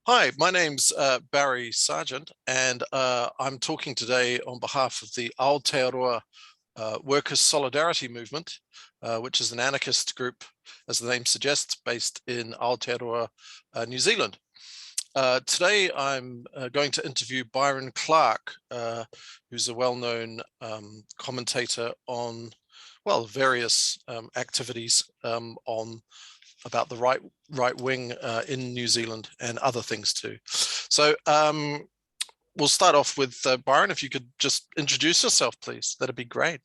Hi, my name's Barry Sargent, and I'm talking today on behalf of the Aotearoa Workers Solidarity Movement, which is an anarchist group, as the name suggests, based in Aotearoa, New Zealand. Today, I'm going to interview Byron Clark, who's a well-known commentator on, well, various activities about the right wing in New Zealand and other things too. So we'll start off with Byron. If you could just introduce yourself, please, that'd be great.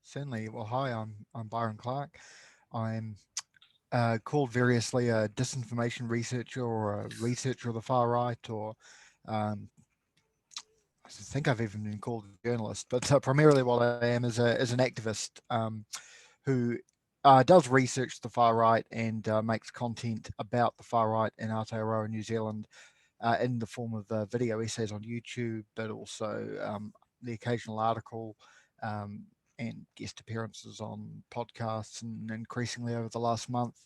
Certainly. Well, hi, I'm Byron Clark. I'm called variously a disinformation researcher or a researcher of the far right, or um, I think I've even been called a journalist. But primarily, what I am is an activist who does research the far right and makes content about the far right in Aotearoa, New Zealand, in the form of video essays on YouTube, but also the occasional article um, and guest appearances on podcasts, and increasingly over the last month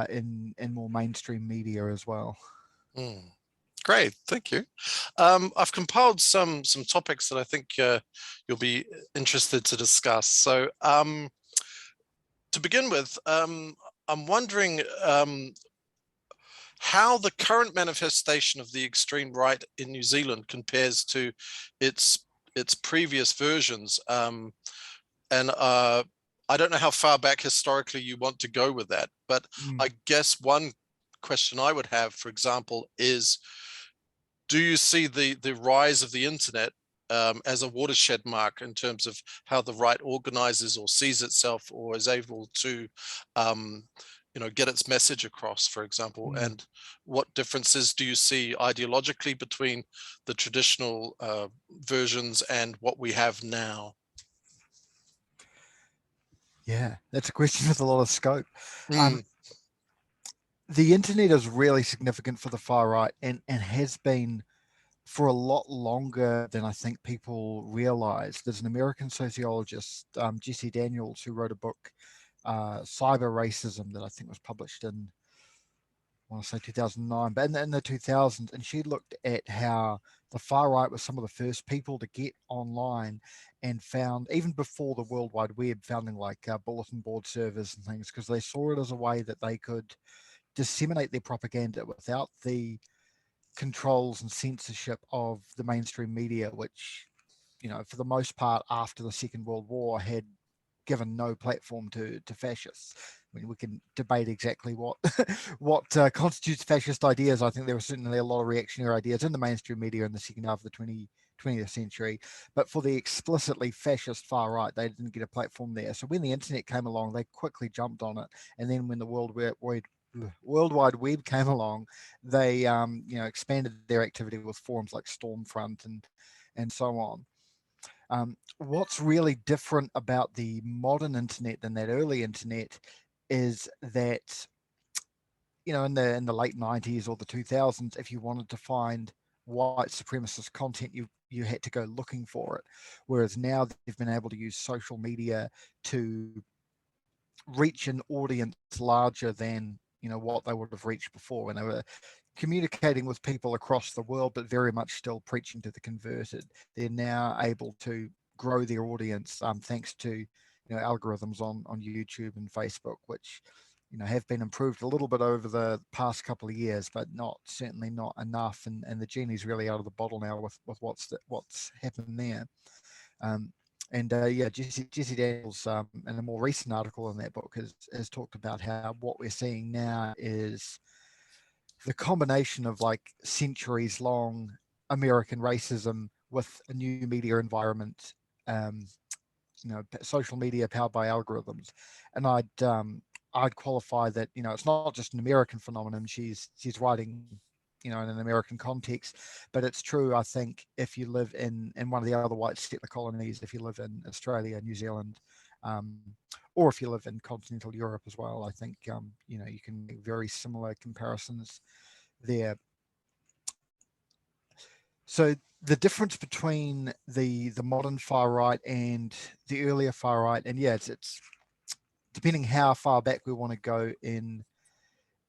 in more mainstream media as well. Mm. Great, thank you. I've compiled some topics that I think you'll be interested to discuss. So to begin with, I'm wondering how the current manifestation of the extreme right in New Zealand compares to its previous versions. And I don't know how far back historically you want to go with that, but I guess one question I would have, for example, is do you see the rise of the internet as a watershed mark in terms of how the right organizes or sees itself or is able to get its message across, for example? And what differences do you see ideologically between the traditional versions and what we have now? Yeah, that's a question with a lot of scope. Um, Mm, the internet is really significant for the far right and has been for a lot longer than I think people realize. There's an American sociologist, Jesse Daniels, who wrote a book, Cyber Racism, that I think was published in, I want to say 2009, but in the 2000s. And she looked at how the far right was some of the first people to get online and found, even before the World Wide Web, founding like bulletin board servers and things, because they saw it as a way that they could disseminate their propaganda without the controls and censorship of the mainstream media, which, for the most part, after the Second World War, had given no platform to fascists. I mean, we can debate exactly what what constitutes fascist ideas. I think there were certainly a lot of reactionary ideas in the mainstream media in the second half of the 20th century, but for the explicitly fascist far right, they didn't get a platform there. So when the internet came along, they quickly jumped on it, and then when the World Wide Web came along, they expanded their activity with forums like Stormfront and so on. What's really different about the modern internet than that early internet is that, in the late 90s or the 2000s, if you wanted to find white supremacist content, you had to go looking for it. Whereas now they've been able to use social media to reach an audience larger than what they would have reached before when they were communicating with people across the world, but very much still preaching to the converted. They're now able to grow their audience thanks to algorithms on YouTube and Facebook, which have been improved a little bit over the past couple of years, but certainly not enough. And the genie's really out of the bottle now with what's happened there. Um, and yeah, Jesse Daniels, in a more recent article in that book, has talked about how what we're seeing now is the combination of like centuries long American racism with a new media environment, um, social media powered by algorithms. And I'd qualify that it's not just an American phenomenon. She's writing in an American context, but it's true. I think if you live in one of the other white settler colonies, if you live in Australia, New Zealand, um, or if you live in continental Europe as well, I think you can make very similar comparisons there. So the difference between the modern far right and the earlier far right, and yeah, it's depending how far back we want to go in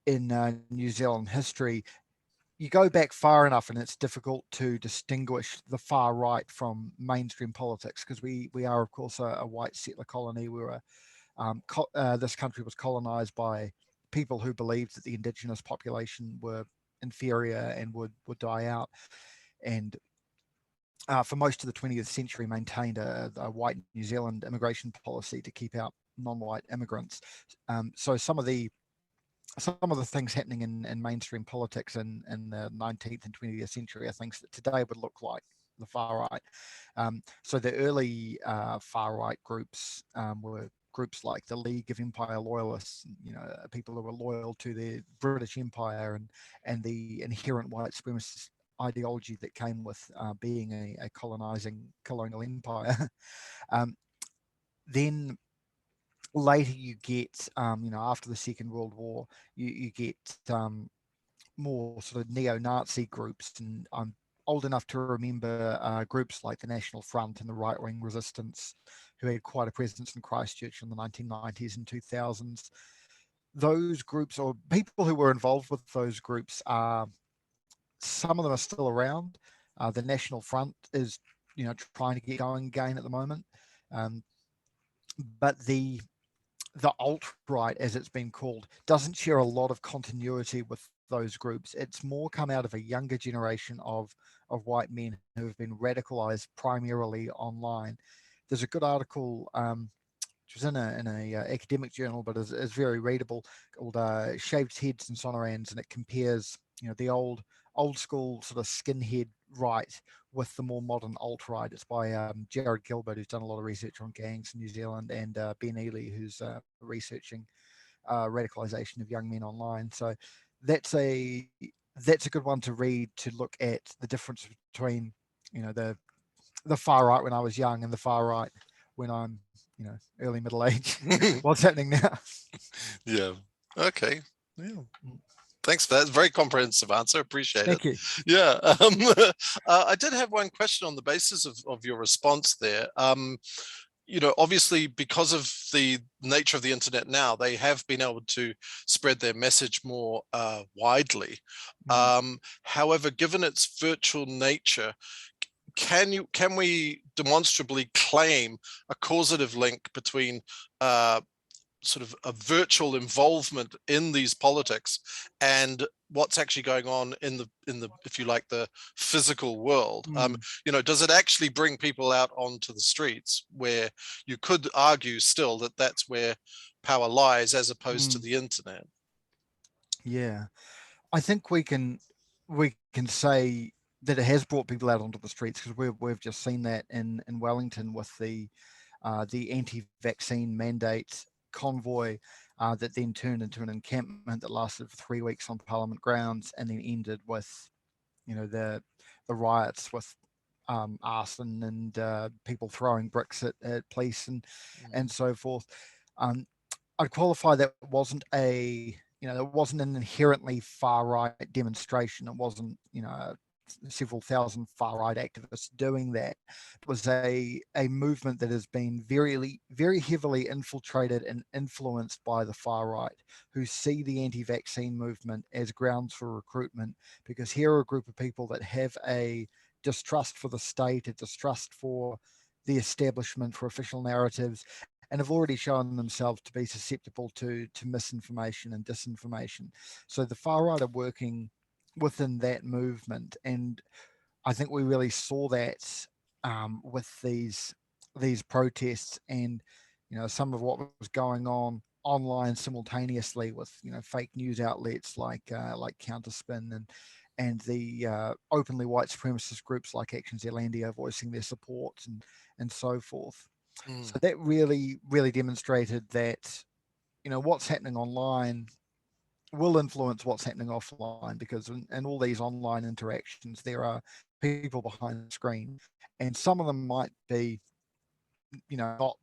New Zealand history. you go back far enough and it's difficult to distinguish the far right from mainstream politics, because we are, of course, a white settler colony. We were this country was colonized by people who believed that the indigenous population were inferior and would die out, and for most of the 20th century maintained a white New Zealand immigration policy to keep out non-white immigrants. So some of the things happening in mainstream politics in the 19th and 20th century are things that today would look like the far right. So the early far right groups were groups like the League of Empire Loyalists, people who were loyal to the British Empire and the inherent white supremacist ideology that came with being a colonizing colonial empire. Then later you get, after the Second World War, you get more sort of neo-Nazi groups, and I'm old enough to remember groups like the National Front and the right-wing resistance, who had quite a presence in Christchurch in the 1990s and 2000s. Those groups, or people who were involved with those groups, some of them are still around. The National Front is, trying to get going again at the moment. But the alt-right, as it's been called, doesn't share a lot of continuity with those groups. It's more come out of a younger generation of white men who have been radicalized primarily online. There's a good article which was in a academic journal, but is very readable, called Shaved Heads and Sonorans, and it compares the old school sort of skinhead right with the more modern alt-right. It's by Jared Gilbert, who's done a lot of research on gangs in New Zealand, and Ben Ely, who's researching radicalization of young men online. So that's a good one to read, to look at the difference between the far right when I was young and the far right when I'm early middle age. What's happening now? Yeah. Okay. Yeah. Thanks for that. Very comprehensive answer. Appreciate it. Thank you. Yeah. I did have one question on the basis of your response there. Obviously, because of the nature of the internet now, they have been able to spread their message more widely. However, given its virtual nature, can we demonstrably claim a causative link between sort of a virtual involvement in these politics and what's actually going on in the if you like, the physical world? Does it actually bring people out onto the streets, where you could argue still that that's where power lies, as opposed to the internet? Yeah, I think we can say that it has brought people out onto the streets, because we've just seen that in Wellington with the anti-vaccine mandate convoy that then turned into an encampment that lasted for 3 weeks on Parliament grounds, and then ended with the riots with arson and people throwing bricks at police and so forth. I'd qualify that wasn't it wasn't an inherently far right demonstration. It wasn't several thousand far right activists doing that. It was a movement that has been very heavily infiltrated and influenced by the far right, who see the anti-vaccine movement as grounds for recruitment, because here are a group of people that have a distrust for the state, a distrust for the establishment, for official narratives, and have already shown themselves to be susceptible to misinformation and disinformation. So the far right are working within that movement, and I think we really saw that with these protests, and some of what was going on online simultaneously with fake news outlets like Counterspin and the openly white supremacist groups like Action Zealandia voicing their support and so forth. So that really demonstrated that what's happening online will influence what's happening offline, because in all these online interactions there are people behind the screen, and some of them might be not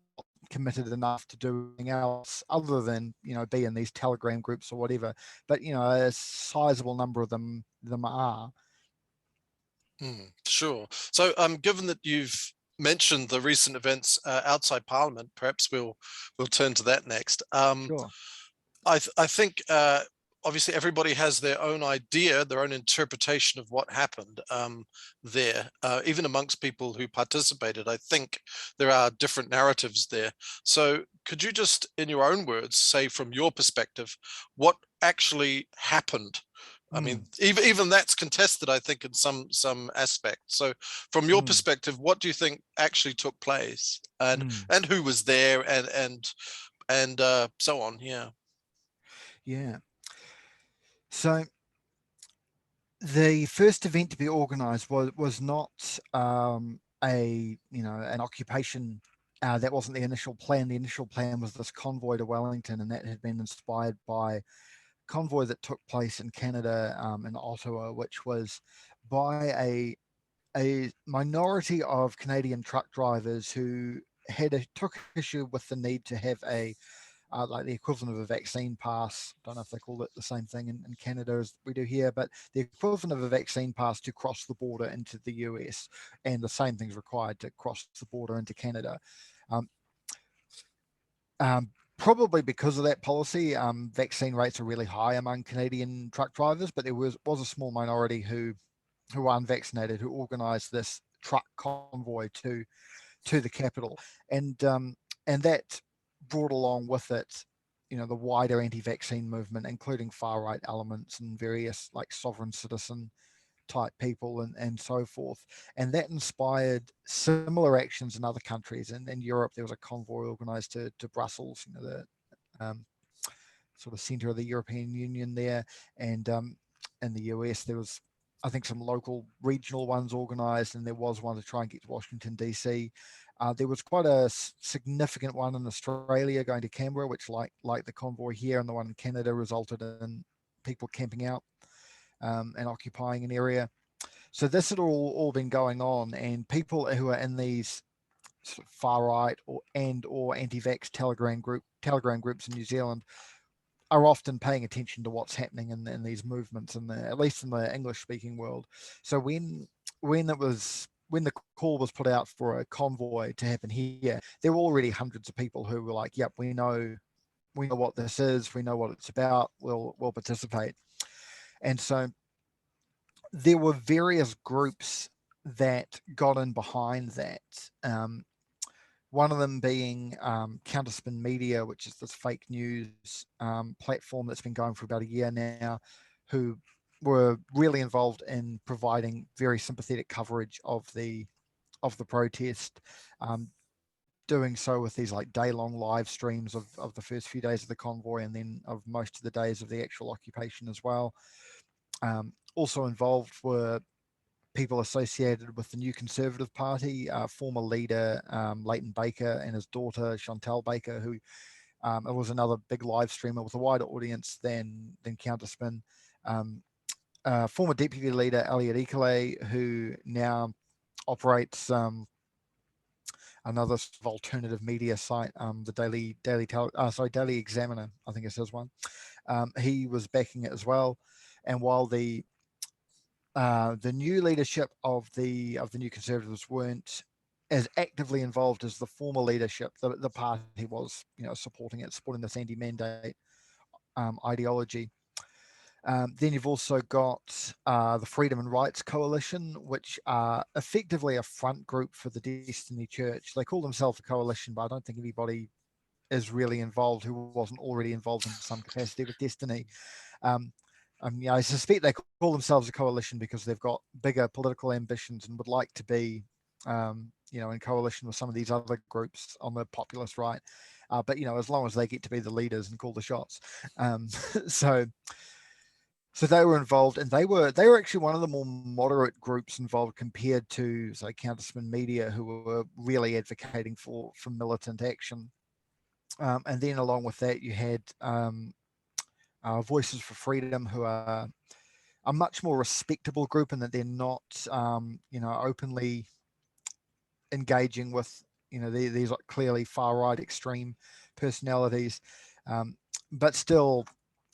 committed enough to do anything else other than be in these Telegram groups or whatever, but a sizable number of them are. Sure. So given that you've mentioned the recent events outside Parliament, perhaps we'll turn to that next. Sure. I think obviously everybody has their own idea, their own interpretation of what happened there. Even amongst people who participated, I think there are different narratives there. So could you just, in your own words, say from your perspective, what actually happened? I Mm, mean, even that's contested, I think, in some aspects. So, from your mm, perspective, what do you think actually took place, mm. and who was there, and so on? Yeah. Yeah. So the first event to be organized was not an occupation. That wasn't the initial plan. The initial plan was this convoy to Wellington, and that had been inspired by convoy that took place in Canada, in Ottawa, which was by a minority of Canadian truck drivers who took issue with the need to have a like the equivalent of a vaccine pass. Don't know if they call it the same thing in Canada as we do here, but the equivalent of a vaccine pass to cross the border into the US, and the same thing's required to cross the border into Canada. Um, Probably because of that policy, vaccine rates are really high among Canadian truck drivers, but there was a small minority who were unvaccinated who organised this truck convoy to the capital, and and that brought along with it, the wider anti-vaccine movement, including far right elements and various like sovereign citizen type people and so forth. And that inspired similar actions in other countries. And in Europe, there was a convoy organized to Brussels, the um, sort of center of the European Union there. And in the US, there was, I think, some local regional ones organized, and there was one to try and get to Washington, D.C. There was quite a significant one in Australia going to Canberra, which, like the convoy here, and the one in Canada, resulted in people camping out and occupying an area. So this had all been going on, and people who are in these sort of far right or anti-vax Telegram groups in New Zealand are often paying attention to what's happening in these movements, at least in the English speaking world. So when the call was put out for a convoy to happen here, there were already hundreds of people who were like, "Yep, we know what this is, we know what it's about, we'll participate." And so there were various groups that got in behind that. One of them being Counterspin Media, which is this fake news platform that's been going for about a year now, who were really involved in providing very sympathetic coverage of the protest, doing so with these like day-long live streams of the first few days of the convoy, and then of most of the days of the actual occupation as well. Also involved were people associated with the New Conservative Party, former leader Leighton Baker and his daughter Chantal Baker, who it was another big live streamer with a wider audience than Counterspin. Former deputy leader Aotearoa, who now operates another sort of alternative media site, the Daily Examiner, I think it says one. He was backing it as well, and while the new leadership of the New Conservatives weren't as actively involved as the former leadership, the party was, supporting this anti-mandate ideology. Then you've also got the Freedom and Rights Coalition, which are effectively a front group for the Destiny Church. They call themselves a coalition, but I don't think anybody is really involved who wasn't already involved in some capacity with Destiny. I suspect they call themselves a coalition because they've got bigger political ambitions and would like to be, in coalition with some of these other groups on the populist right. But as long as they get to be the leaders and call the shots, so they were involved, and they were actually one of the more moderate groups involved compared to, say, Counterspin Media, who were really advocating for militant action. And then along with that, you had Voices for Freedom, who are a much more respectable group in that they're not, openly engaging with, these like clearly far right extreme personalities, but still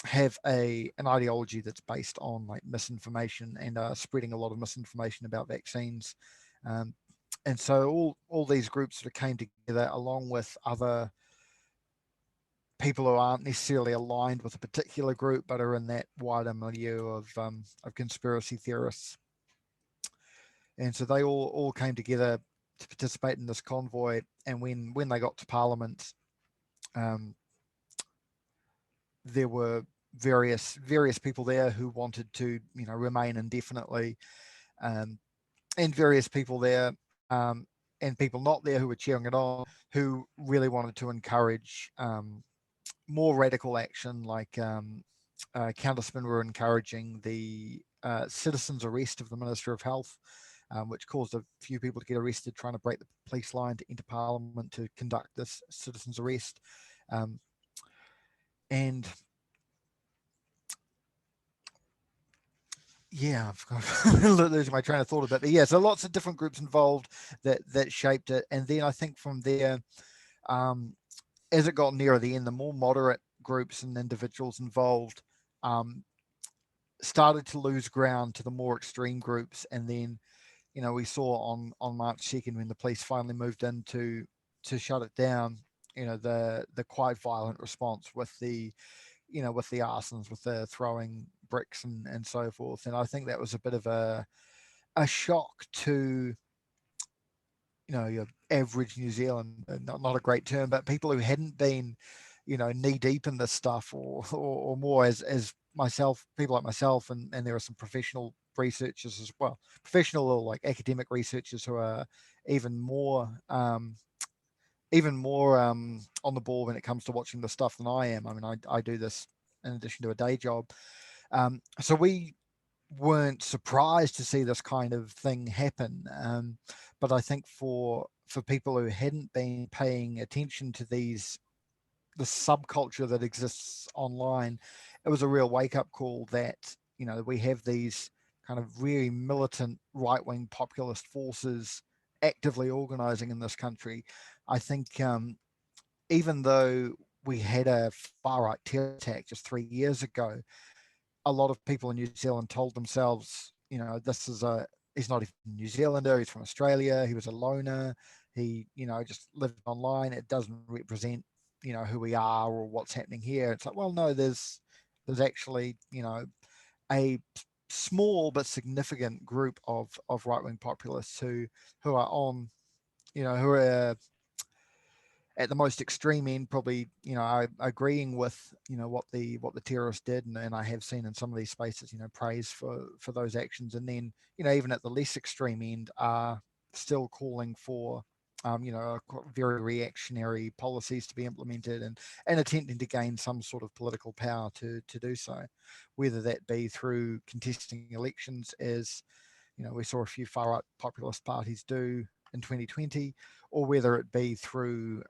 have an ideology that's based on like misinformation and spreading a lot of misinformation about vaccines. And so all these groups sort of came together along with other people who aren't necessarily aligned with a particular group, but are in that wider milieu of conspiracy theorists. And so they all came together to participate in this convoy. And when they got to Parliament, there were various people there who wanted to, remain indefinitely, and various people there, and people not there who were cheering it on, who really wanted to encourage more radical action, like Counterspin were encouraging the citizen's arrest of the Minister of Health, which caused a few people to get arrested trying to break the police line to enter Parliament to conduct this citizen's arrest. And yeah, I've losing my train of thought a bit, but yeah, so lots of different groups involved that shaped it. And then I think from there, as it got nearer the end, the more moderate groups and individuals involved started to lose ground to the more extreme groups. And then, we saw on March 2nd, when the police finally moved in to shut it down, the quite violent response with the arsons, with the throwing bricks and so forth. And I think that was a bit of a shock to, your average New Zealand, not a great term, but people who hadn't been, knee deep in this stuff, or more as myself, people like myself, and there are some professional researchers as well, professional or like academic researchers who are even more on the ball when it comes to watching the stuff than I am. I mean, I do this in addition to a day job. So we weren't surprised to see this kind of thing happen. But I think for people who hadn't been paying attention to the subculture that exists online, it was a real wake-up call that, we have these kind of really militant right-wing populist forces actively organizing in this country. I think even though we had a far-right terror attack just 3 years ago, a lot of people in New Zealand told themselves, he's not even a New Zealander, he's from Australia, he was a loner, he, just lived online, it doesn't represent, who we are or what's happening here. It's like, well, no, there's actually, a small but significant group of right-wing populists who are on, who are at the most extreme end, probably, agreeing with, what the terrorists did, and I have seen in some of these spaces, praise for those actions. And then, even at the less extreme end, are still calling for, very reactionary policies to be implemented, and attempting to gain some sort of political power to do so, whether that be through contesting elections, as we saw a few far right populist parties do in 2020, or whether it be through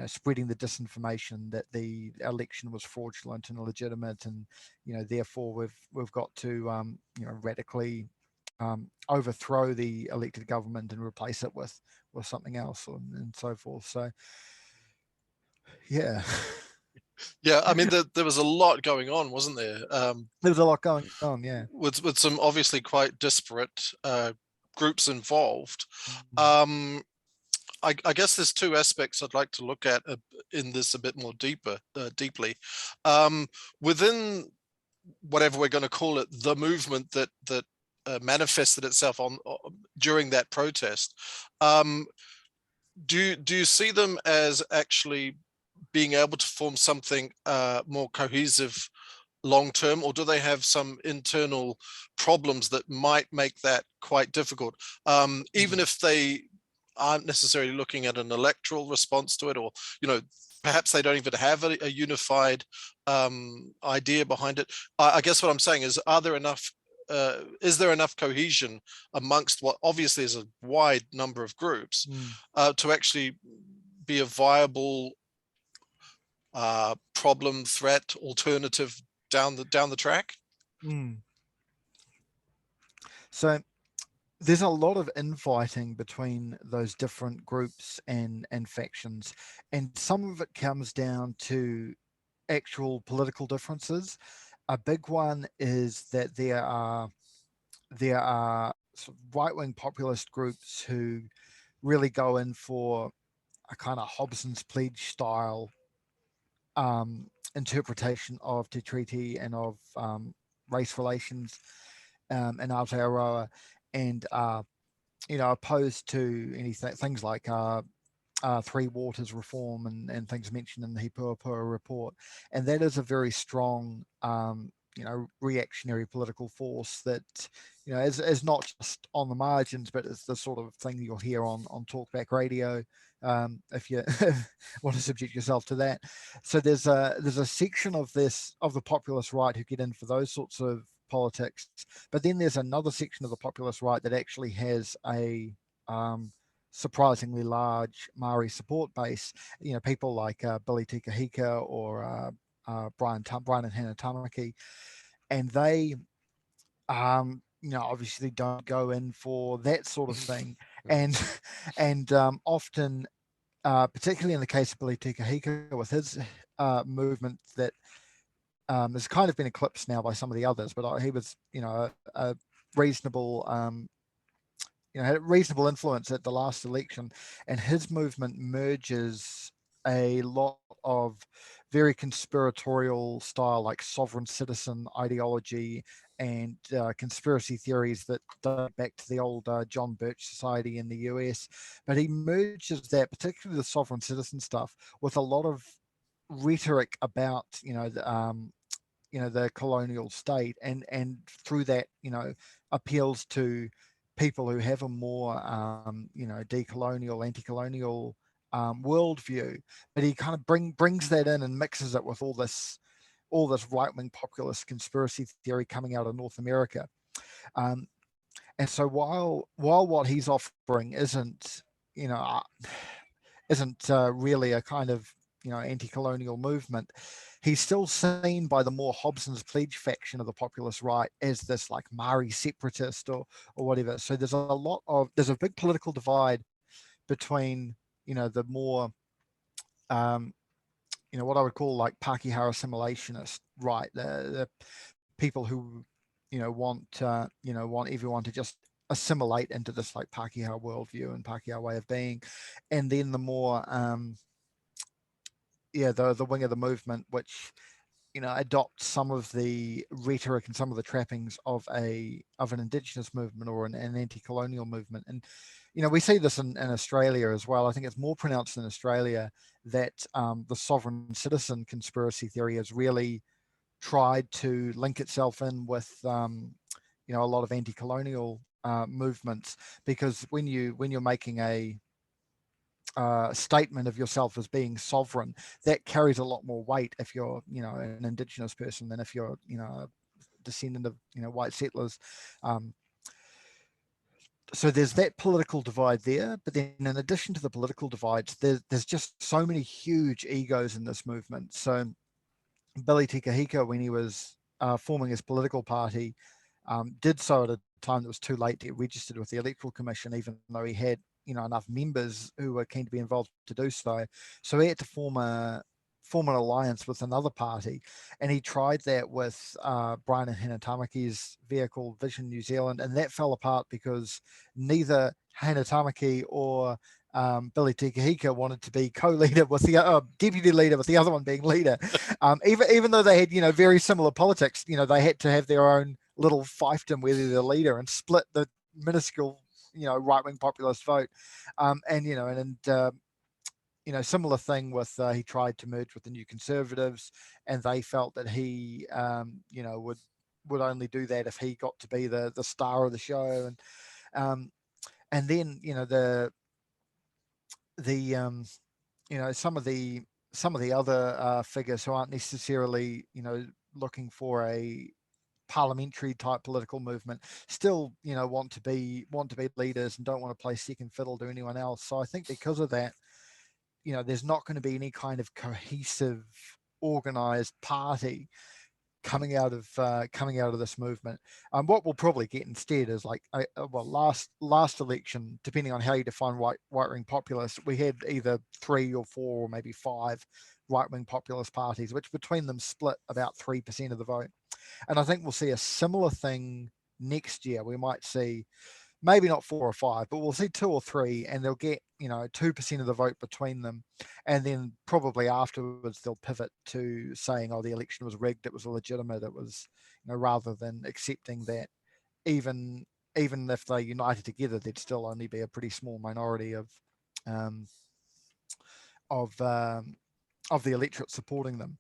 spreading the disinformation that the election was fraudulent and illegitimate, and therefore we've got to radically overthrow the elected government and replace it with something else, and so forth. So yeah. Yeah, I mean, there was a lot going on, wasn't there? There was a lot going on, yeah. With some obviously quite disparate groups involved. Mm. I guess there's two aspects I'd like to look at in this a bit more deeply. Within whatever we're going to call it, the movement that manifested itself during that protest. Do you see them as actually being able to form something more cohesive long term, or do they have some internal problems that might make that quite difficult, even if they aren't necessarily looking at an electoral response to it, or perhaps they don't even have a unified idea behind it? I guess what I'm saying is, is there enough cohesion amongst what obviously is a wide number of groups to actually be a viable problem, threat, alternative down the track? So there's a lot of infighting between those different groups and factions, and some of it comes down to actual political differences. A big one is that there are sort of right-wing populist groups who really go in for a kind of Hobson's pledge style interpretation of Te Treaty and of race relations in Aotearoa, and opposed to anything things like Three Waters reform and things mentioned in the He Puapua report. And that is a very strong, reactionary political force that, is not just on the margins, but it's the sort of thing you'll hear on talkback radio, if you want to subject yourself to that. So there's a section of the populist right who get in for those sorts of politics, but then there's another section of the populist right that actually has a surprisingly large Maori support base. People like Billy Tikahika or Brian and Hannah Tamaki, and they obviously don't go in for that sort of thing, and often, particularly in the case of Billy Tikahika with his movement that has kind of been eclipsed now by some of the others, but he was a reasonable had a reasonable influence at the last election, and his movement merges a lot of very conspiratorial style, like sovereign citizen ideology and conspiracy theories that date back to the old John Birch Society in the US. But he merges that, particularly the sovereign citizen stuff, with a lot of rhetoric about the colonial state, and through that appeals to people who have a more decolonial, anti-colonial worldview. But he kind of brings that in and mixes it with all this right-wing populist conspiracy theory coming out of North America. And so while what he's offering isn't really a kind of anti-colonial movement, he's still seen by the more Hobson's Pledge faction of the populist right as this like Maori separatist or whatever. So there's a big political divide between the more what I would call like Pākehā assimilationist right, the people who want everyone to just assimilate into this like Pākehā worldview and Pākehā way of being, and then the more the wing of the movement which adopt some of the rhetoric and some of the trappings of an indigenous movement or an anti-colonial movement. And we see this in Australia as well. I think it's more pronounced in Australia that the sovereign citizen conspiracy theory has really tried to link itself in with a lot of anti-colonial movements, because when you're making a statement of yourself as being sovereign, that carries a lot more weight if you're an indigenous person than if you're a descendant of white settlers. So there's that political divide there, but then in addition to the political divides, there's just so many huge egos in this movement. So Billy Tikahika, when he was forming his political party, did so at a time that was too late to get registered with the Electoral Commission, even though he had enough members who were keen to be involved to do so. So he had to form an alliance with another party, and he tried that with Brian and Hannah Tamaki's vehicle Vision New Zealand, and that fell apart because neither Hannah Tamaki or Billy Tikahika wanted to be co-leader with the deputy leader, with the other one being leader. Even though they had very similar politics, they had to have their own little fiefdom where they're the leader and split the minuscule right-wing populist vote. Similar thing with he tried to merge with the New Conservatives, and they felt that he would only do that if he got to be the star of the show. And then some of the other figures who aren't necessarily looking for a parliamentary type political movement still want to be leaders and don't want to play second fiddle to anyone else. So I think because of that, there's not going to be any kind of cohesive organized party coming out of this movement. What we'll probably get instead is like last election, depending on how you define right-wing populist, we had either 3 or 4 or maybe 5 right-wing populist parties, which between them split about 3% of the vote. And I think we'll see a similar thing next year. We might see maybe not 4 or 5, but we'll see 2 or 3, and they'll get 2% of the vote between them, and then probably afterwards they'll pivot to saying, "Oh, the election was rigged. It was illegitimate. It was," rather than accepting that even even if they united together, there'd still only be a pretty small minority um, of um, of the electorate supporting them.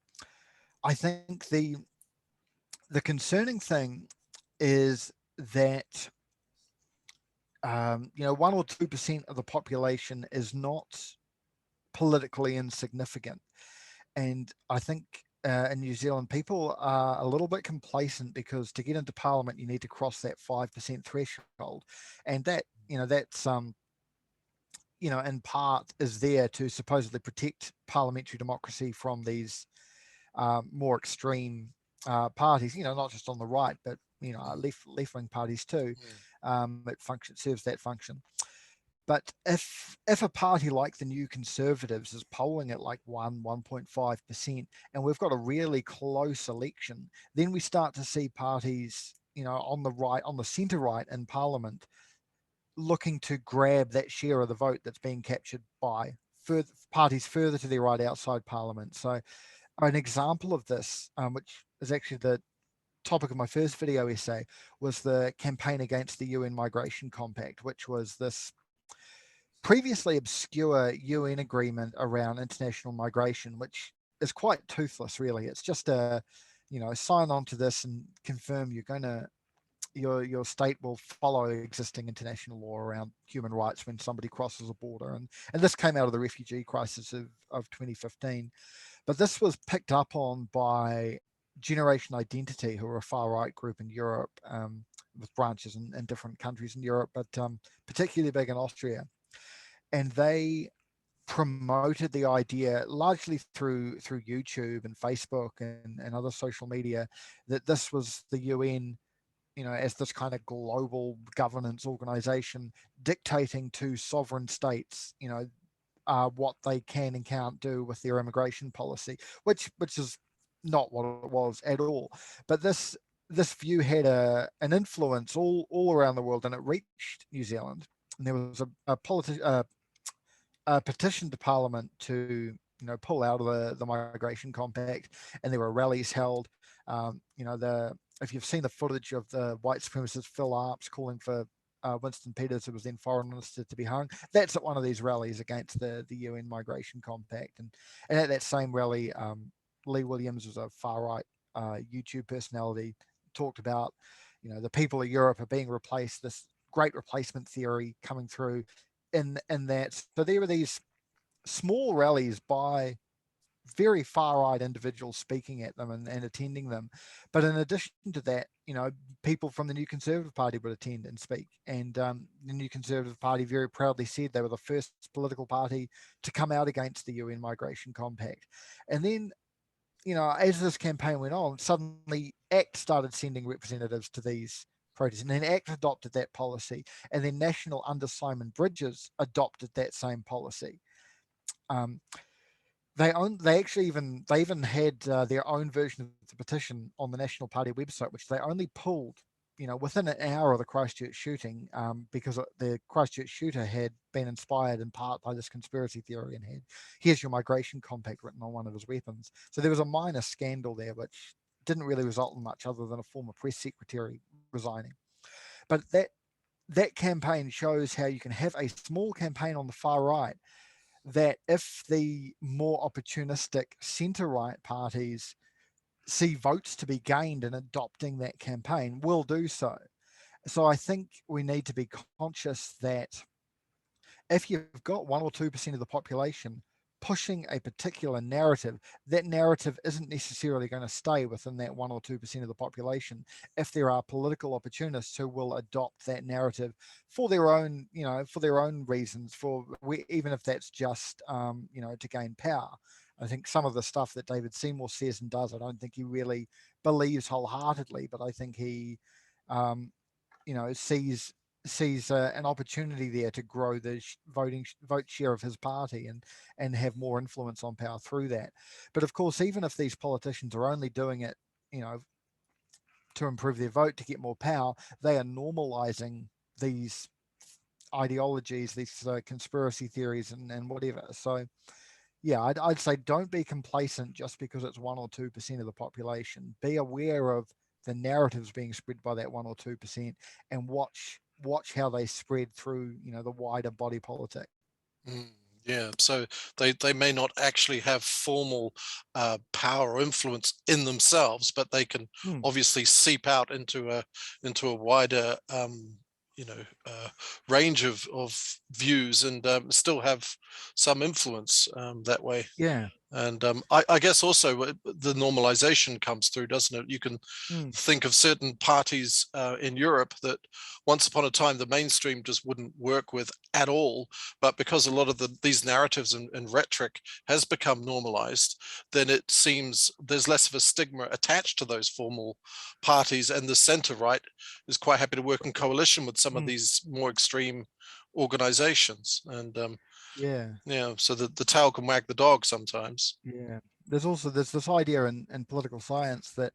I think the concerning thing is that 1 or 2% of the population is not politically insignificant, and I think in New Zealand people are a little bit complacent because to get into Parliament you need to cross that 5% threshold, and that's in part is there to supposedly protect parliamentary democracy from these more extreme parties, not just on the right, but left wing parties too. Mm. It serves that function. But if a party like the New Conservatives is polling at like 1.5%, and we've got a really close election, then we start to see parties, on the right, on the centre right in Parliament, looking to grab that share of the vote that's being captured by parties further to their right outside Parliament. So an example of this, which is actually the topic of my first video essay, was the campaign against the UN Migration Compact, which was this previously obscure UN agreement around international migration, which is quite toothless, really. It's just sign on to this and confirm you're going to your state will follow existing international law around human rights when somebody crosses a border. And this came out of the refugee crisis of 2015. But this was picked up on by Generation Identity, who are a far right group in Europe, with branches in different countries in Europe, but particularly big in Austria. And they promoted the idea largely through YouTube and Facebook and other social media, that this was the UN, as this kind of global governance organization dictating to sovereign states, what they can and can't do with their immigration policy, which is not what it was at all. But this view had an influence all around the world, and it reached New Zealand. And there was a petition to Parliament to pull out of the migration compact, and there were rallies held. If you've seen the footage of the white supremacist Phil Arps calling for Winston Peters, who was then foreign minister, to be hung, that's at one of these rallies against the UN migration compact. And at that same rally, Lee Williams was a far right YouTube personality, talked about the people of Europe are being replaced, this great replacement theory coming through in that. So there were these small rallies by very far right individuals speaking at them and attending them. But in addition to that, people from the New Conservative Party would attend and speak. And the New Conservative Party very proudly said they were the first political party to come out against the UN Migration Compact. And then, as this campaign went on, suddenly ACT started sending representatives to these protests, and then ACT adopted that policy, and then National under Simon Bridges adopted that same policy. They even had their own version of the petition on the National Party website, which they only pulled, within an hour of the Christchurch shooting, because the Christchurch shooter had been inspired in part by this conspiracy theory and had "Here's your migration compact" written on one of his weapons. So there was a minor scandal there, which didn't really result in much other than a former press secretary resigning. But that campaign shows how you can have a small campaign on the far right, that if the more opportunistic centre-right parties see votes to be gained in adopting that campaign, will do so. So I think we need to be conscious that if you've got 1 or 2% of the population pushing a particular narrative, that narrative isn't necessarily going to stay within that 1 or 2% of the population. If there are political opportunists who will adopt that narrative for their own, for their own reasons, even if that's just, to gain power. I think some of the stuff that David Seymour says and does, I don't think he really believes wholeheartedly, but I think he, sees an opportunity there to grow the vote share of his party and have more influence on power through that. But of course, even if these politicians are only doing it, to improve their vote, to get more power, they are normalizing these ideologies, these conspiracy theories and whatever. So yeah, I'd say don't be complacent just because it's 1 or 2% of the population. Be aware of the narratives being spread by that 1 or 2% and watch how they spread through, the wider body politic. Yeah, so they may not actually have formal power or influence in themselves, but they can Mm, obviously seep out into a wider you know range of views and still have some influence that way. yeah. And I guess also the normalization comes through, doesn't it? You can Mm, think of certain parties in Europe that once upon a time the mainstream just wouldn't work with at all. But because a lot of these narratives and rhetoric has become normalized, then it seems there's less of a stigma attached to those formal parties. And the center right is quite happy to work in coalition with some of mm, these more extreme organizations. And yeah. yeah, so the tail can wag the dog sometimes. Yeah. There's this idea in political science that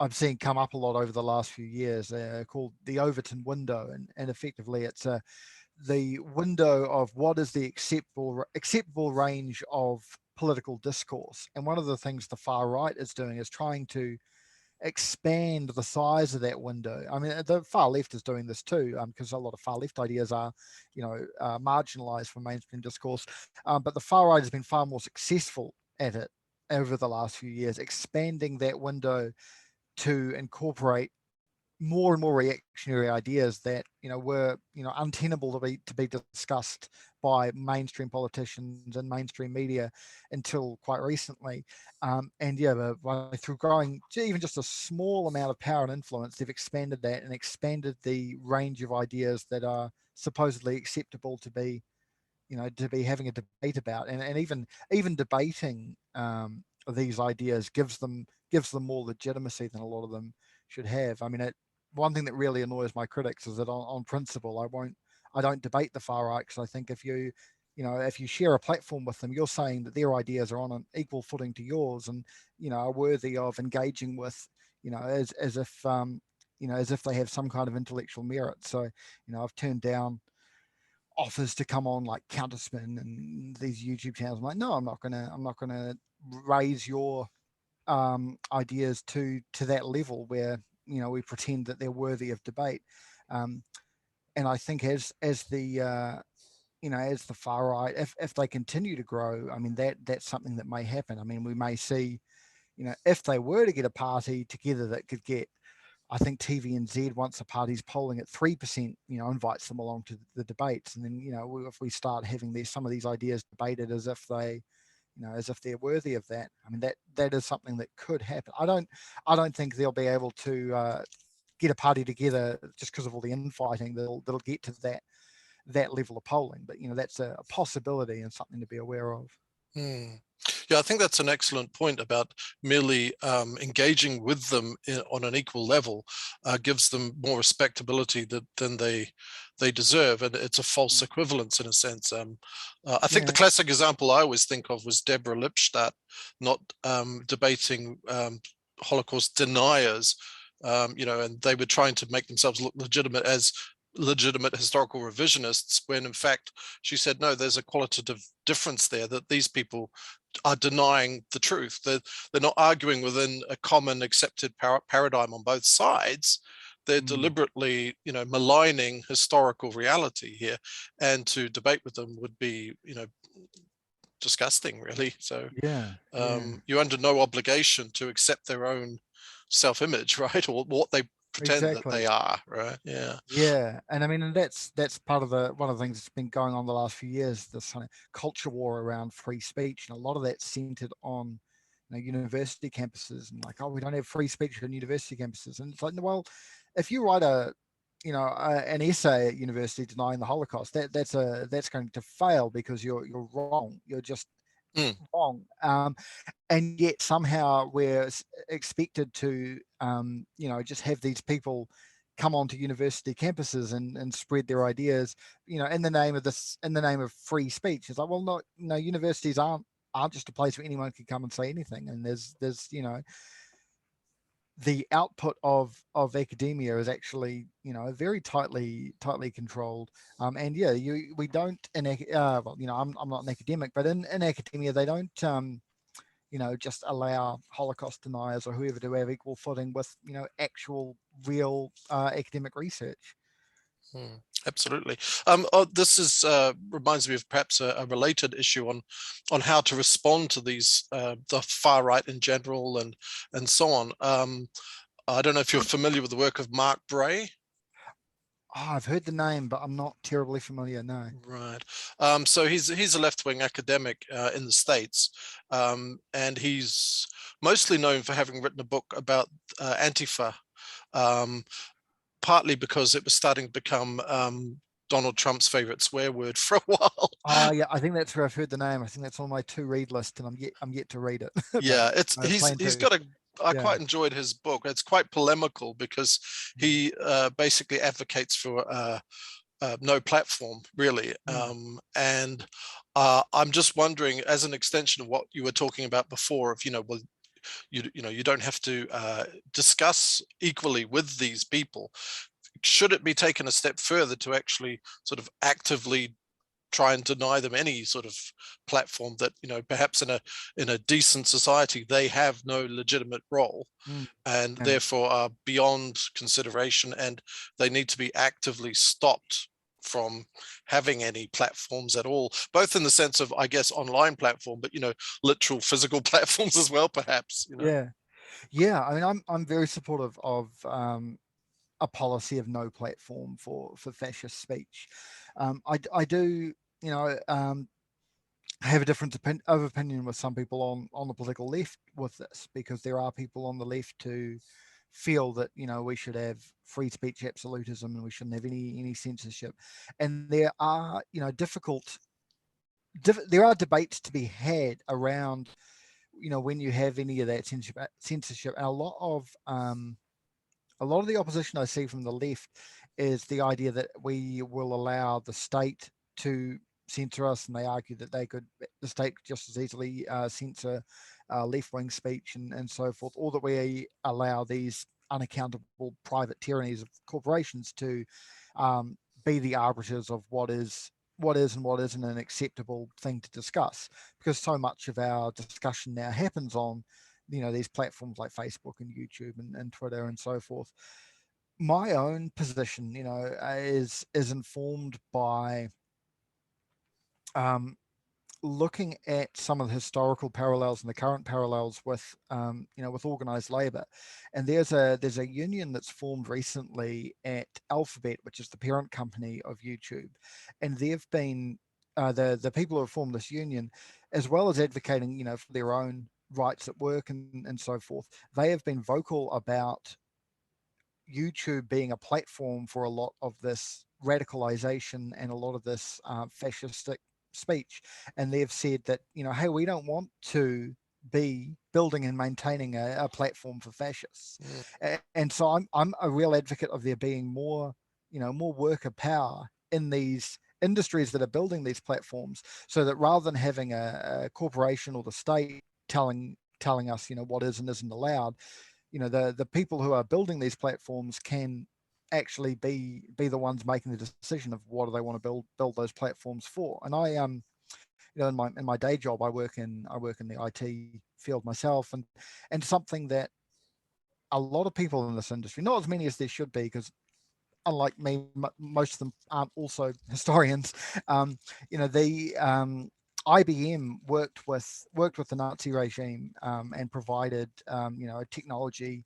I've seen come up a lot over the last few years, called the Overton window, and effectively it's the window of what is the acceptable range of political discourse. And one of the things the far right is doing is trying to expand the size of that window. I mean, the far left is doing this too, because a lot of far left ideas are, marginalized from mainstream discourse. But the far right has been far more successful at it over the last few years, expanding that window to incorporate more and more reactionary ideas that were untenable to be discussed by mainstream politicians and mainstream media until quite recently. And yeah, through growing to even just a small amount of power and influence, they've expanded that and expanded the range of ideas that are supposedly acceptable to be having a debate about. And even debating these ideas gives them more legitimacy than a lot of them should have. I mean, one thing that really annoys my critics is that on principle I don't debate the far right, because I think if you share a platform with them, you're saying that their ideas are on an equal footing to yours and are worthy of engaging with, as if they have some kind of intellectual merit. So I've turned down offers to come on like Counterspin and these YouTube channels. I'm like, no, I'm not gonna raise your ideas to that level where we pretend that they're worthy of debate. Um, and I think as the far right, if they continue to grow, I mean that's something that may happen. I mean, we may see, if they were to get a party together that could get, I think TVNZ, once a party's polling at 3%, invites them along to the debates. And then, if we start having some of these ideas debated as if they're worthy of that, I mean, that is something that could happen. I don't think they'll be able to get a party together just because of all the infighting that'll get to that level of polling. But, that's a possibility and something to be aware of. Hmm. Yeah, I think that's an excellent point about merely engaging with them on an equal level gives them more respectability than they deserve, and it's a false equivalence in a sense. I think the Yeah. classic example I always think of was Deborah Lipstadt not debating Holocaust deniers, and they were trying to make themselves look legitimate as legitimate historical revisionists, when in fact she said no, there's a qualitative difference there, that these people are denying the truth. They're not arguing within a common accepted paradigm on both sides. They're deliberately maligning historical reality here, and to debate with them would be disgusting, really. So Yeah. Yeah. you're under no obligation to accept their own self-image, right, or what they pretend that Exactly. they are, right? Yeah. Yeah, and I mean, and that's part of one of the things that's been going on the last few years. This kind of culture war around free speech, and a lot of that's centered on university campuses, and like, oh, we don't have free speech on university campuses, and it's like, well, if you write an essay at university denying the Holocaust, that's going to fail because you're wrong. You're just Mm. wrong. And yet somehow we're expected to just have these people come onto university campuses and spread their ideas in the name of free speech. It's like, well, no, universities aren't just a place where anyone can come and say anything, and there's the output of academia is actually, very tightly controlled. And yeah, we don't well, I'm not an academic, but in academia they don't just allow Holocaust deniers or whoever to have equal footing with actual real academic research. Hmm, absolutely. This is reminds me of perhaps a related issue on how to respond to these the far right in general and so on. I don't know if you're familiar with the work of Mark Bray. Oh, I've heard the name, but I'm not terribly familiar. No. Right. So he's a left-wing academic in the States, and he's mostly known for having written a book about Antifa. Um, Partly because it was starting to become Donald Trump's favorite swear word for a while. Oh yeah, I think that's where I've heard the name. I think that's on my to read list, and I'm yet to read it. But Yeah, I plan he's to. got a I Yeah. quite enjoyed his book. It's quite polemical because he basically advocates for no platform really, Mm. and I'm just wondering, as an extension of what you were talking about before, of well, you don't have to discuss equally with these people. Should it be taken a step further to actually sort of actively try and deny them any sort of platform that perhaps in a decent society they have no legitimate role Mm. and Yeah. therefore are beyond consideration, and they need to be actively stopped from having any platforms at all, both in the sense of, I guess, online platform, but literal physical platforms as well, perhaps. Yeah. Yeah. I mean, I'm very supportive of a policy of no platform for fascist speech. I do, have a difference of opinion with some people on the political left with this, because there are people on the left who feel that we should have free speech absolutism and we shouldn't have any censorship, and there are there are debates to be had around when you have any of that censorship, and a lot of the opposition I see from the left is the idea that we will allow the state to censor us, and they argue that the state could just as easily censor left-wing speech and so forth, or that we allow these unaccountable private tyrannies of corporations to be the arbiters of what is and what isn't an acceptable thing to discuss, because so much of our discussion now happens on these platforms like Facebook and YouTube and Twitter and so forth. My own position is informed by um, looking at some of the historical parallels and the current parallels with with organized labor. And there's a union that's formed recently at Alphabet, which is the parent company of YouTube, and they've been the people who have formed this union, as well as advocating for their own rights at work and so forth. They have been vocal about YouTube being a platform for a lot of this radicalization and a lot of this fascistic speech. And they've said that, hey, we don't want to be building and maintaining a platform for fascists. Mm. And so I'm a real advocate of there being more worker power in these industries that are building these platforms, so that rather than having a corporation or the state telling us what is and isn't allowed, the people who are building these platforms can actually be the ones making the decision of what do they want to build those platforms for. And I in my day job, I work in the IT field myself, and something that a lot of people in this industry, not as many as there should be, because unlike me, most of them aren't also historians. The IBM worked with the Nazi regime, and provided a technology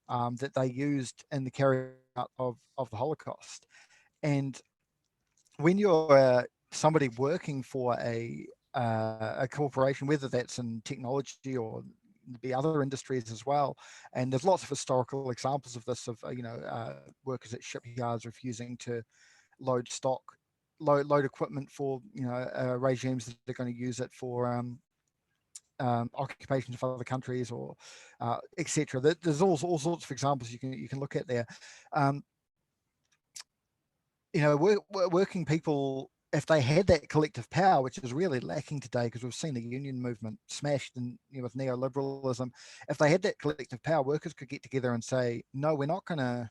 that they used in the carry out of the Holocaust. And when you're somebody working for a corporation, whether that's in technology or the other industries as well, and there's lots of historical examples of this, of workers at shipyards refusing to load stock, load equipment for regimes that are going to use it for occupations of other countries, or etc. There's all sorts of examples you can look at there. Um, working people if they had that collective power, which is really lacking today, because we've seen the union movement smashed in, with neoliberalism. If they had that collective power, workers could get together and say, no, we're not going to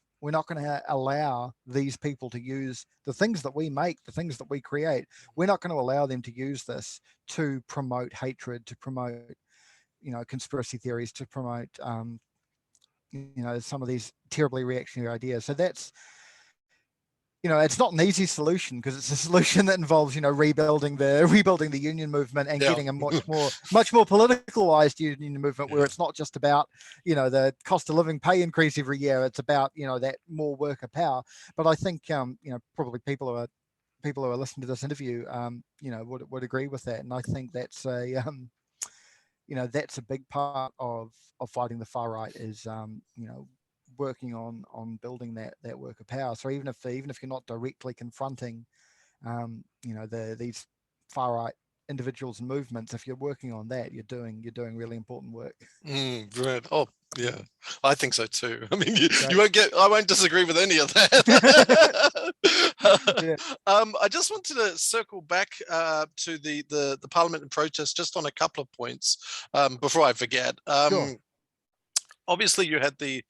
allow these people to use the things that we make, the things that we create. We're not going to allow them to use this to promote hatred, to promote, conspiracy theories, to promote, some of these terribly reactionary ideas. So that's, it's not an easy solution, because it's a solution that involves, rebuilding the union movement and Yeah. getting a much more politicalized union movement, where it's not just about, the cost of living pay increase every year. It's about, that more worker power. But I think, probably people who are listening to this interview, would agree with that. And I think that's that's a big part of fighting the far right, is, working on building that worker power. So even if you're not directly confronting, these far right individuals and movements, if you're working on that, you're doing really important work. Right. Oh, yeah, I think so too. I mean, Great. I won't disagree with any of that. Yeah. I just wanted to circle back to the Parliament and protest just on a couple of points before I forget. Sure. Obviously, you had the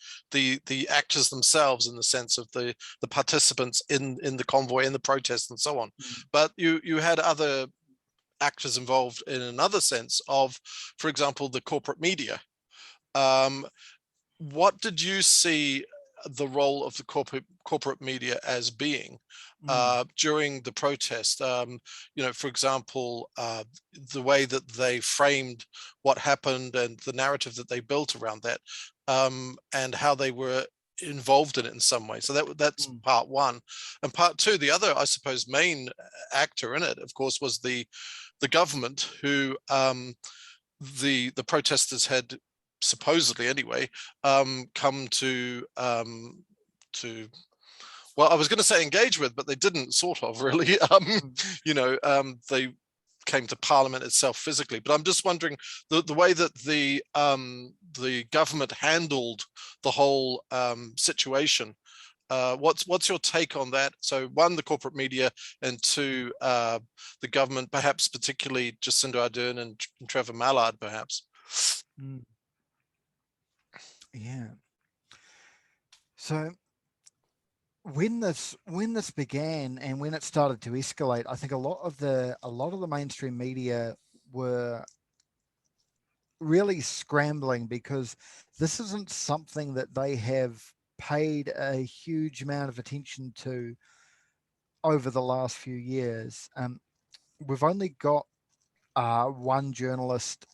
actors themselves, in the sense of the participants in the convoy, in the protest, and so on. But you had other actors involved in another sense of, for example, the corporate media. What did you see the role of the corporate media as being during the protest? For example, the way that they framed what happened and the narrative that they built around that, and how they were involved in it in some way. So that's part one. And part two, the other, I suppose, main actor in it, of course, was the government, who the protesters had, supposedly anyway, come to well, I was going to say engage with, but they didn't, sort of, really. They came to Parliament itself physically. But I'm just wondering the way that the government handled the whole situation. What's your take on that? So, one, the corporate media, and two, the government, perhaps particularly Jacinda Ardern and Trevor Mallard, perhaps. Yeah. So when this began, and when it started to escalate, I think a lot of the mainstream media were really scrambling, because this isn't something that they have paid a huge amount of attention to over the last few years. We've only got one journalist,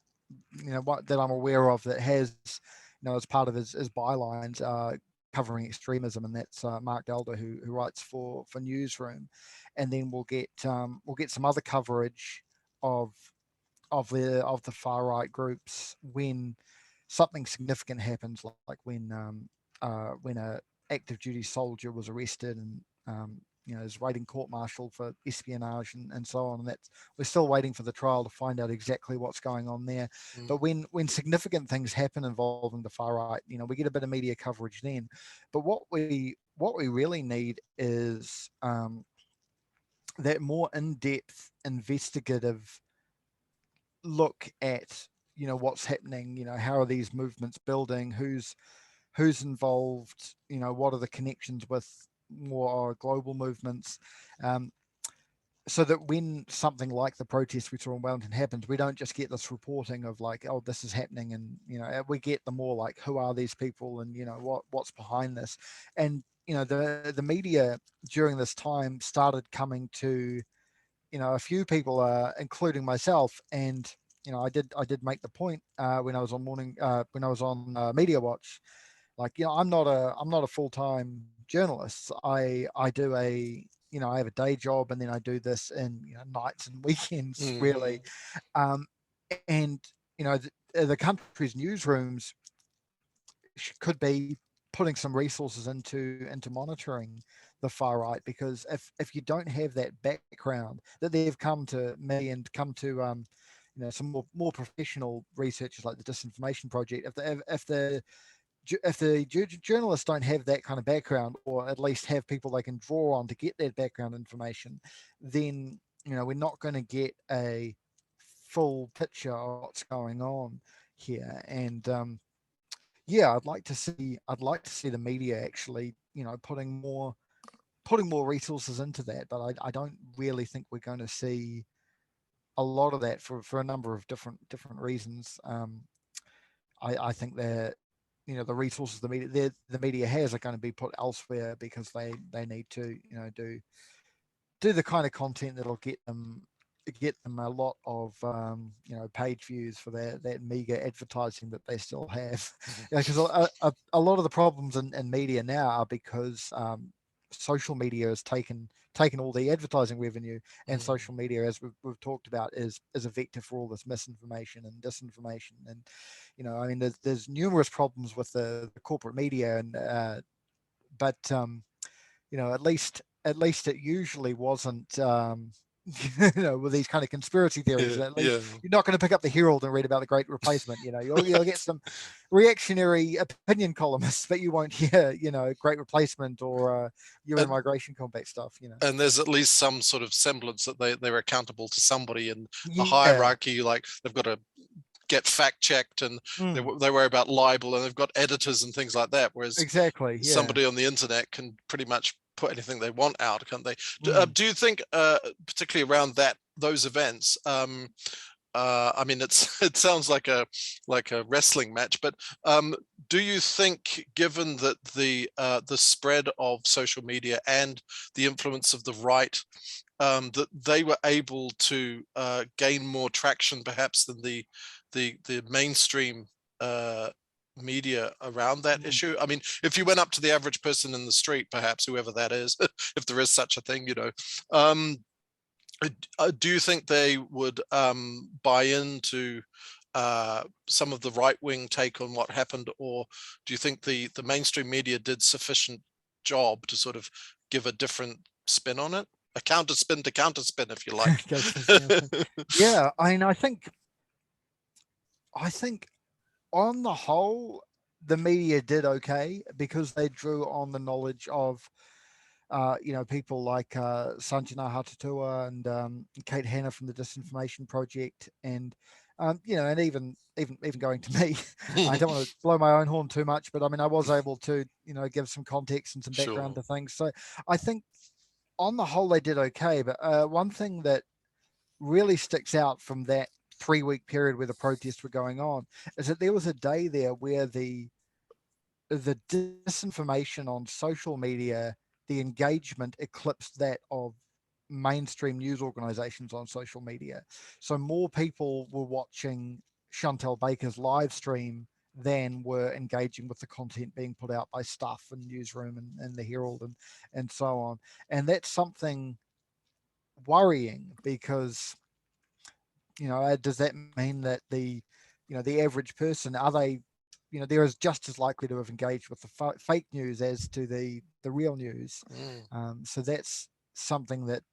that I'm aware of, that has, as part of his bylines, covering extremism, and that's Mark Elder, who writes for Newsroom. And then we'll get some other coverage of the far right groups when something significant happens, like when a active duty soldier was arrested, and is waiting court-martial for espionage, and so on. And that's, we're still waiting for the trial to find out exactly what's going on there. But when significant things happen involving the far right, we get a bit of media coverage then. But what we really need is that more in-depth investigative look at what's happening. How are these movements building? Who's involved? What are the connections with more global movements? So that when something like the protest we saw in Wellington happens, we don't just get this reporting of like, oh, this is happening, and we get the more like, who are these people, and what's behind this. And the media during this time started coming to a few people, including myself. And I did make the point when I was on Media Watch, like, I'm not a full-time journalist. I do I have a day job, and then I do this in nights and weekends, really. And the country's newsrooms could be putting some resources into monitoring the far right, because if you don't have that background that they've come to me and come to some more professional researchers like the Disinformation Project, if the journalists don't have that kind of background, or at least have people they can draw on to get that background information, then we're not going to get a full picture of what's going on here. And yeah, I'd like to see the media actually, putting more resources into that. But I don't really think we're going to see a lot of that for a number of different reasons. I think that the resources the media has are going to be put elsewhere because they need to do the kind of content that'll get them a lot of page views for that meager advertising that they still have. Because a lot of the problems in media now are because social media has taken all the advertising revenue, and Mm. social media, as we've talked about, is a vector for all this misinformation and disinformation. And I mean, there's numerous problems with the corporate media, and but at least it usually wasn't with these kind of conspiracy theories. Yeah, At least yeah. you're not going to pick up the Herald and read about the Great Replacement. You'll get some reactionary opinion columnists, but you won't hear Great Replacement or UN And migration combat stuff. and there's at least some sort of semblance that they're accountable to somebody in the Yeah. hierarchy. Like they've got to get fact checked, and Mm, they worry about libel, and they've got editors and things like that. Whereas exactly. Yeah. somebody on the internet can pretty much put anything they want out, can't they? Mm. Do you think, particularly around those events, I mean, it sounds like a wrestling match, but do you think, given that the spread of social media and the influence of the right, that they were able to gain more traction, perhaps, than the mainstream media around that Mm. issue? I mean, if you went up to the average person in the street, perhaps whoever that is, if there is such a thing, um, do you think they would buy into some of the right-wing take on what happened, or do you think the mainstream media did sufficient job to sort of give a different spin on it? A counter spin to counter spin, if you like. Yeah. I mean, I think on the whole, the media did okay because they drew on the knowledge of people like Sanjana Hatatua and Kate Hanna from the Disinformation Project, and and even going to me. I don't want to blow my own horn too much, but I mean, I was able to give some context and some background Sure. to things. So I think on the whole they did okay. But one thing that really sticks out from that 3-week period where the protests were going on is that there was a day there where the disinformation on social media, the engagement eclipsed that of mainstream news organizations on social media. So more people were watching Chantel Baker's live stream than were engaging with the content being put out by Stuff and Newsroom and the Herald and so on. And that's something worrying because does that mean that the average person, are they they're just as likely to have engaged with the fake news as to the real news? Mm. So that's something that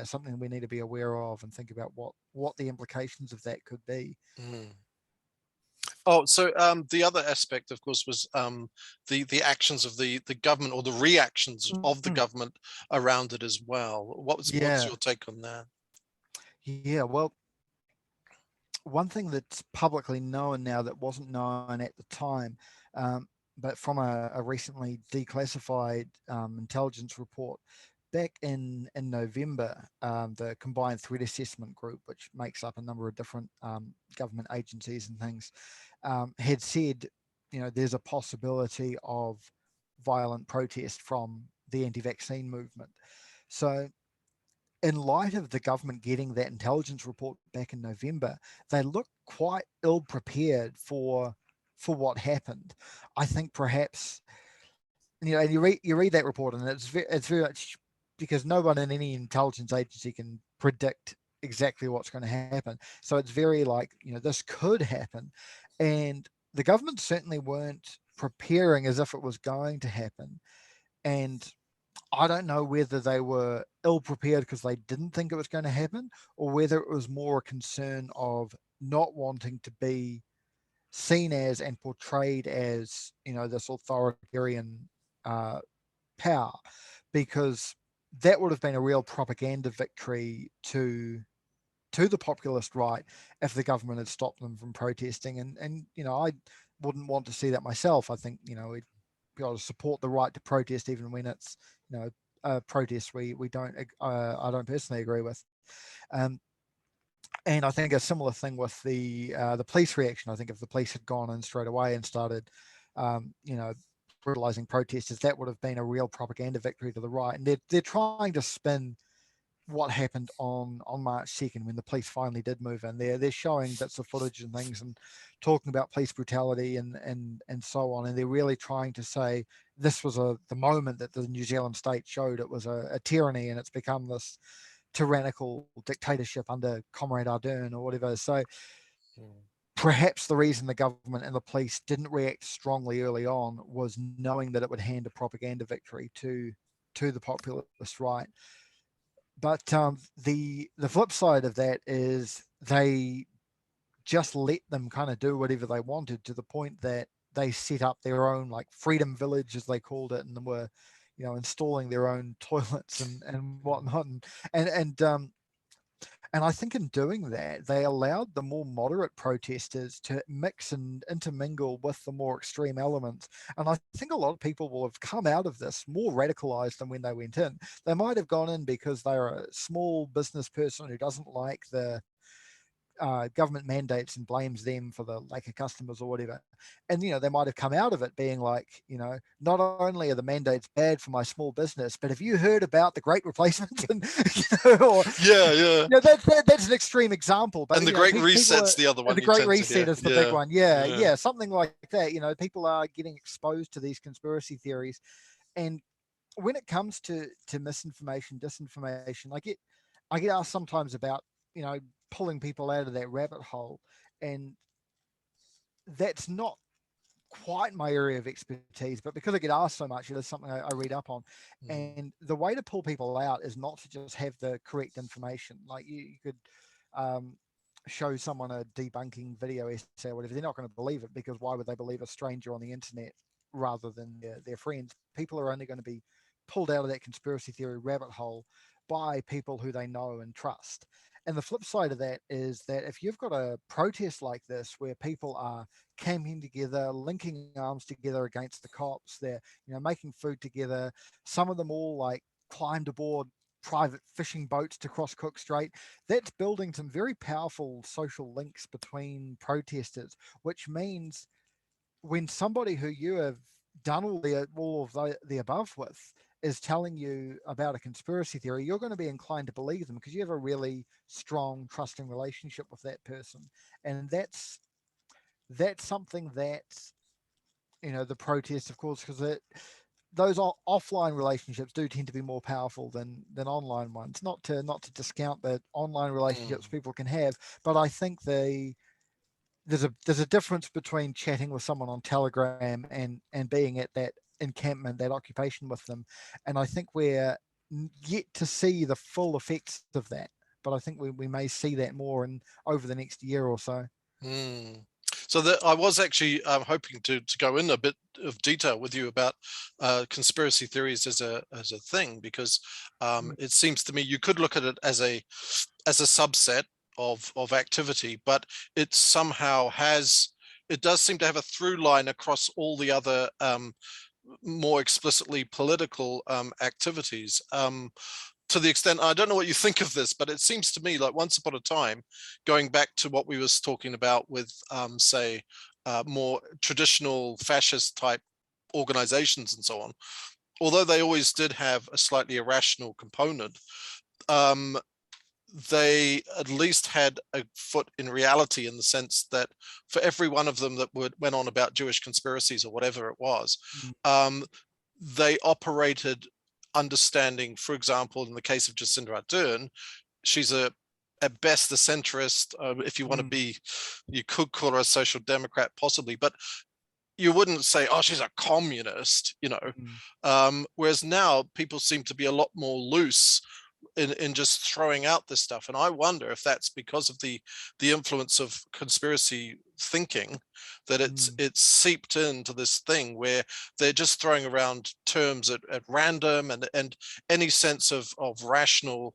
something we need to be aware of and think about what the implications of that could be. Mm. Oh, so the other aspect, of course, was the actions of the government, or the reactions of the Mhm. government around it as well. What's Yeah. your take on that? Yeah. Well, one thing that's publicly known now that wasn't known at the time, um, but from a recently declassified intelligence report back in November, the Combined Threat Assessment Group, which makes up a number of different government agencies and things, had said, there's a possibility of violent protest from the anti-vaccine movement. So in light of the government getting that intelligence report back in November, they looked quite ill prepared for what happened. I think perhaps and you read that report, and it's very much because no one in any intelligence agency can predict exactly what's going to happen. So it's very like this could happen, and the government certainly weren't preparing as if it was going to happen. And I don't know whether they were ill prepared because they didn't think it was going to happen, or whether it was more a concern of not wanting to be seen as and portrayed as this authoritarian uh, power. Because that would have been a real propaganda victory to the populist right if the government had stopped them from protesting. And I wouldn't want to see that myself. I think we'd be able to support the right to protest even when it's protests we don't I don't personally agree with. Um, and I think a similar thing with the police reaction. I think if the police had gone in straight away and started, brutalizing protesters, that would have been a real propaganda victory to the right. And they're trying to spin what happened on March 2nd when the police finally did move in. They're showing bits of footage and things and talking about police brutality and so on. And they're really trying to say this was the moment that the New Zealand state showed it was a tyranny, and it's become this tyrannical dictatorship under Comrade Ardern or whatever. So perhaps the reason the government and the police didn't react strongly early on was knowing that it would hand a propaganda victory to the populist right. But the flip side of that is they just let them kind of do whatever they wanted, to the point that they set up their own like freedom village, as they called it, and were installing their own toilets and whatnot. And I think in doing that, they allowed the more moderate protesters to mix and intermingle with the more extreme elements. And I think a lot of people will have come out of this more radicalized than when they went in. They might have gone in because they're a small business person who doesn't like the government mandates and blames them for the lack of customers or whatever. And, they might have come out of it being like, not only are the mandates bad for my small business, but have you heard about the great replacement? And, or, Yeah. that's an extreme example, but And the Great people Reset's the other one the you Great tend to Reset hear. is the big one. Yeah, Yeah. something like that. People are getting exposed to these conspiracy theories. And when it comes to misinformation, disinformation, I get asked sometimes about, pulling people out of that rabbit hole. And that's not quite my area of expertise, but because I get asked so much, it is something I read up on. And the way to pull people out is not to just have the correct information. Like you could show someone a debunking video essay or whatever, they're not going to believe it, because why would they believe a stranger on the internet rather than their friends? People are only going to be pulled out of that conspiracy theory rabbit hole by people who they know and trust. And the flip side of that is that if you've got a protest like this where people are camping together, linking arms together against the cops, they're making food together, some of them all like climbed aboard private fishing boats to cross Cook Strait, that's building some very powerful social links between protesters, which means when somebody who you have done all of the above with is telling you about a conspiracy theory, you're going to be inclined to believe them because you have a really strong, trusting relationship with that person. And that's something that the protests, of course, because those offline relationships do tend to be more powerful than online ones. Not to discount the online relationships people can have, but I think there's a difference between chatting with someone on Telegram and being at that encampment, that occupation with them. And I think we're yet to see the full effects of that, but I think we may see that more over the next year or so. So I was actually hoping to go in a bit of detail with you about conspiracy theories as a thing, because it seems to me you could look at it as a subset of activity, but it somehow does seem to have a through line across all the other more explicitly political activities. To the extent, I don't know what you think of this, but it seems to me like once upon a time, going back to what we was talking about with, say, more traditional fascist type organizations and so on, although they always did have a slightly irrational component, they at least had a foot in reality, in the sense that for every one of them that went on about Jewish conspiracies or whatever it was, they operated understanding, for example, in the case of Jacinda Ardern, she's at best a centrist. If you want to be, you could call her a social democrat possibly, but you wouldn't say, oh, she's a communist, whereas now people seem to be a lot more loose in just throwing out this stuff. And I wonder if that's because of the influence of conspiracy thinking, that it's seeped into this thing where they're just throwing around terms at random, and any sense of rational,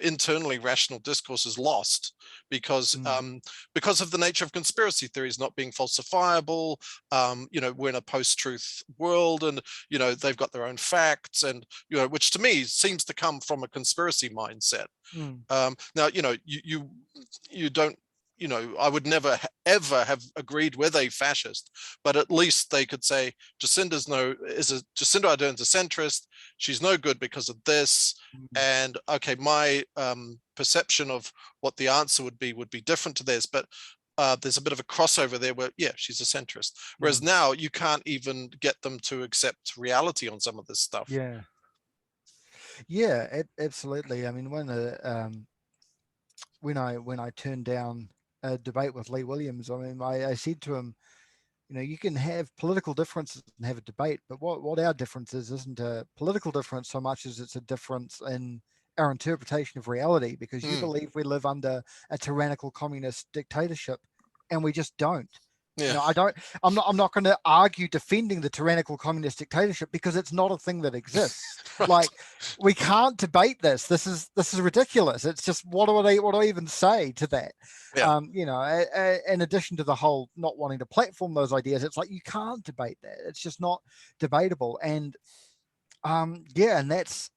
internally rational discourse is lost because of the nature of conspiracy theories not being falsifiable. We're in a post-truth world, and they've got their own facts, and which to me seems to come from a conspiracy mindset. Now, you don't, I would never ever have agreed with a fascist, but at least they could say Jacinda Ardern's a centrist. She's no good because of this. And okay, my perception of what the answer would be different to theirs, but there's a bit of a crossover there where, yeah, she's a centrist. Whereas now you can't even get them to accept reality on some of this stuff. Yeah, absolutely. I mean, when I turned down a debate with Lee Williams, I mean, I said to him, you can have political differences and have a debate, but what our difference isn't a political difference so much as it's a difference in our interpretation of reality, because you believe we live under a tyrannical communist dictatorship and we just don't. I'm not going to argue defending the tyrannical communist dictatorship because it's not a thing that exists. Right. Like, we can't debate this. This is ridiculous. It's just, what do I even say to that? In addition to the whole not wanting to platform those ideas, it's like, you can't debate that. It's just not debatable. And and that's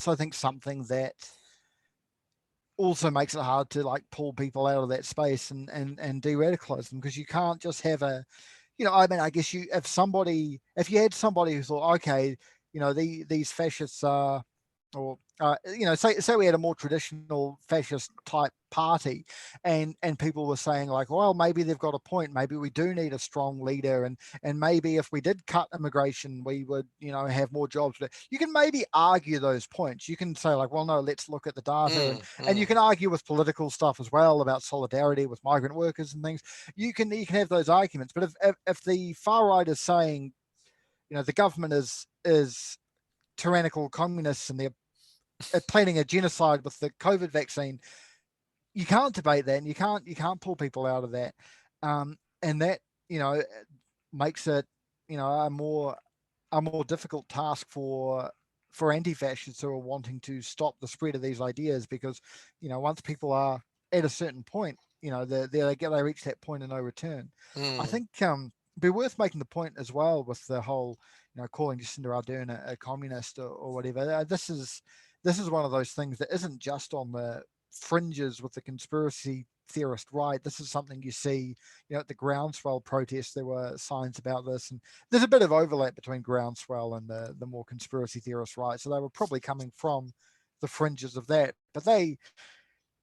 I think something that also makes it hard to like pull people out of that space and de-radicalize them, because you can't just have I guess if you had somebody who thought, okay, these fascists are, or say we had a more traditional fascist type party, and people were saying like, well, maybe they've got a point, maybe we do need a strong leader, and maybe if we did cut immigration we would have more jobs. But you can maybe argue those points. You can say like, well, no, let's look at the data, and you can argue with political stuff as well about solidarity with migrant workers and things. You can have those arguments. But if the far right is saying the government is tyrannical communists and they're planning a genocide with the COVID vaccine, you can't debate that, and you can't pull people out of that, and that makes it a more difficult task for anti-fascists who are wanting to stop the spread of these ideas, because once people are at a certain point, they reach that point of no return. I think be worth making the point as well with the whole calling Jacinda Ardern a communist or whatever. This is one of those things that isn't just on the fringes with the conspiracy theorist right. This is something you see, at the Groundswell protests, there were signs about this, and there's a bit of overlap between Groundswell and the more conspiracy theorist right. So they were probably coming from the fringes of that, but they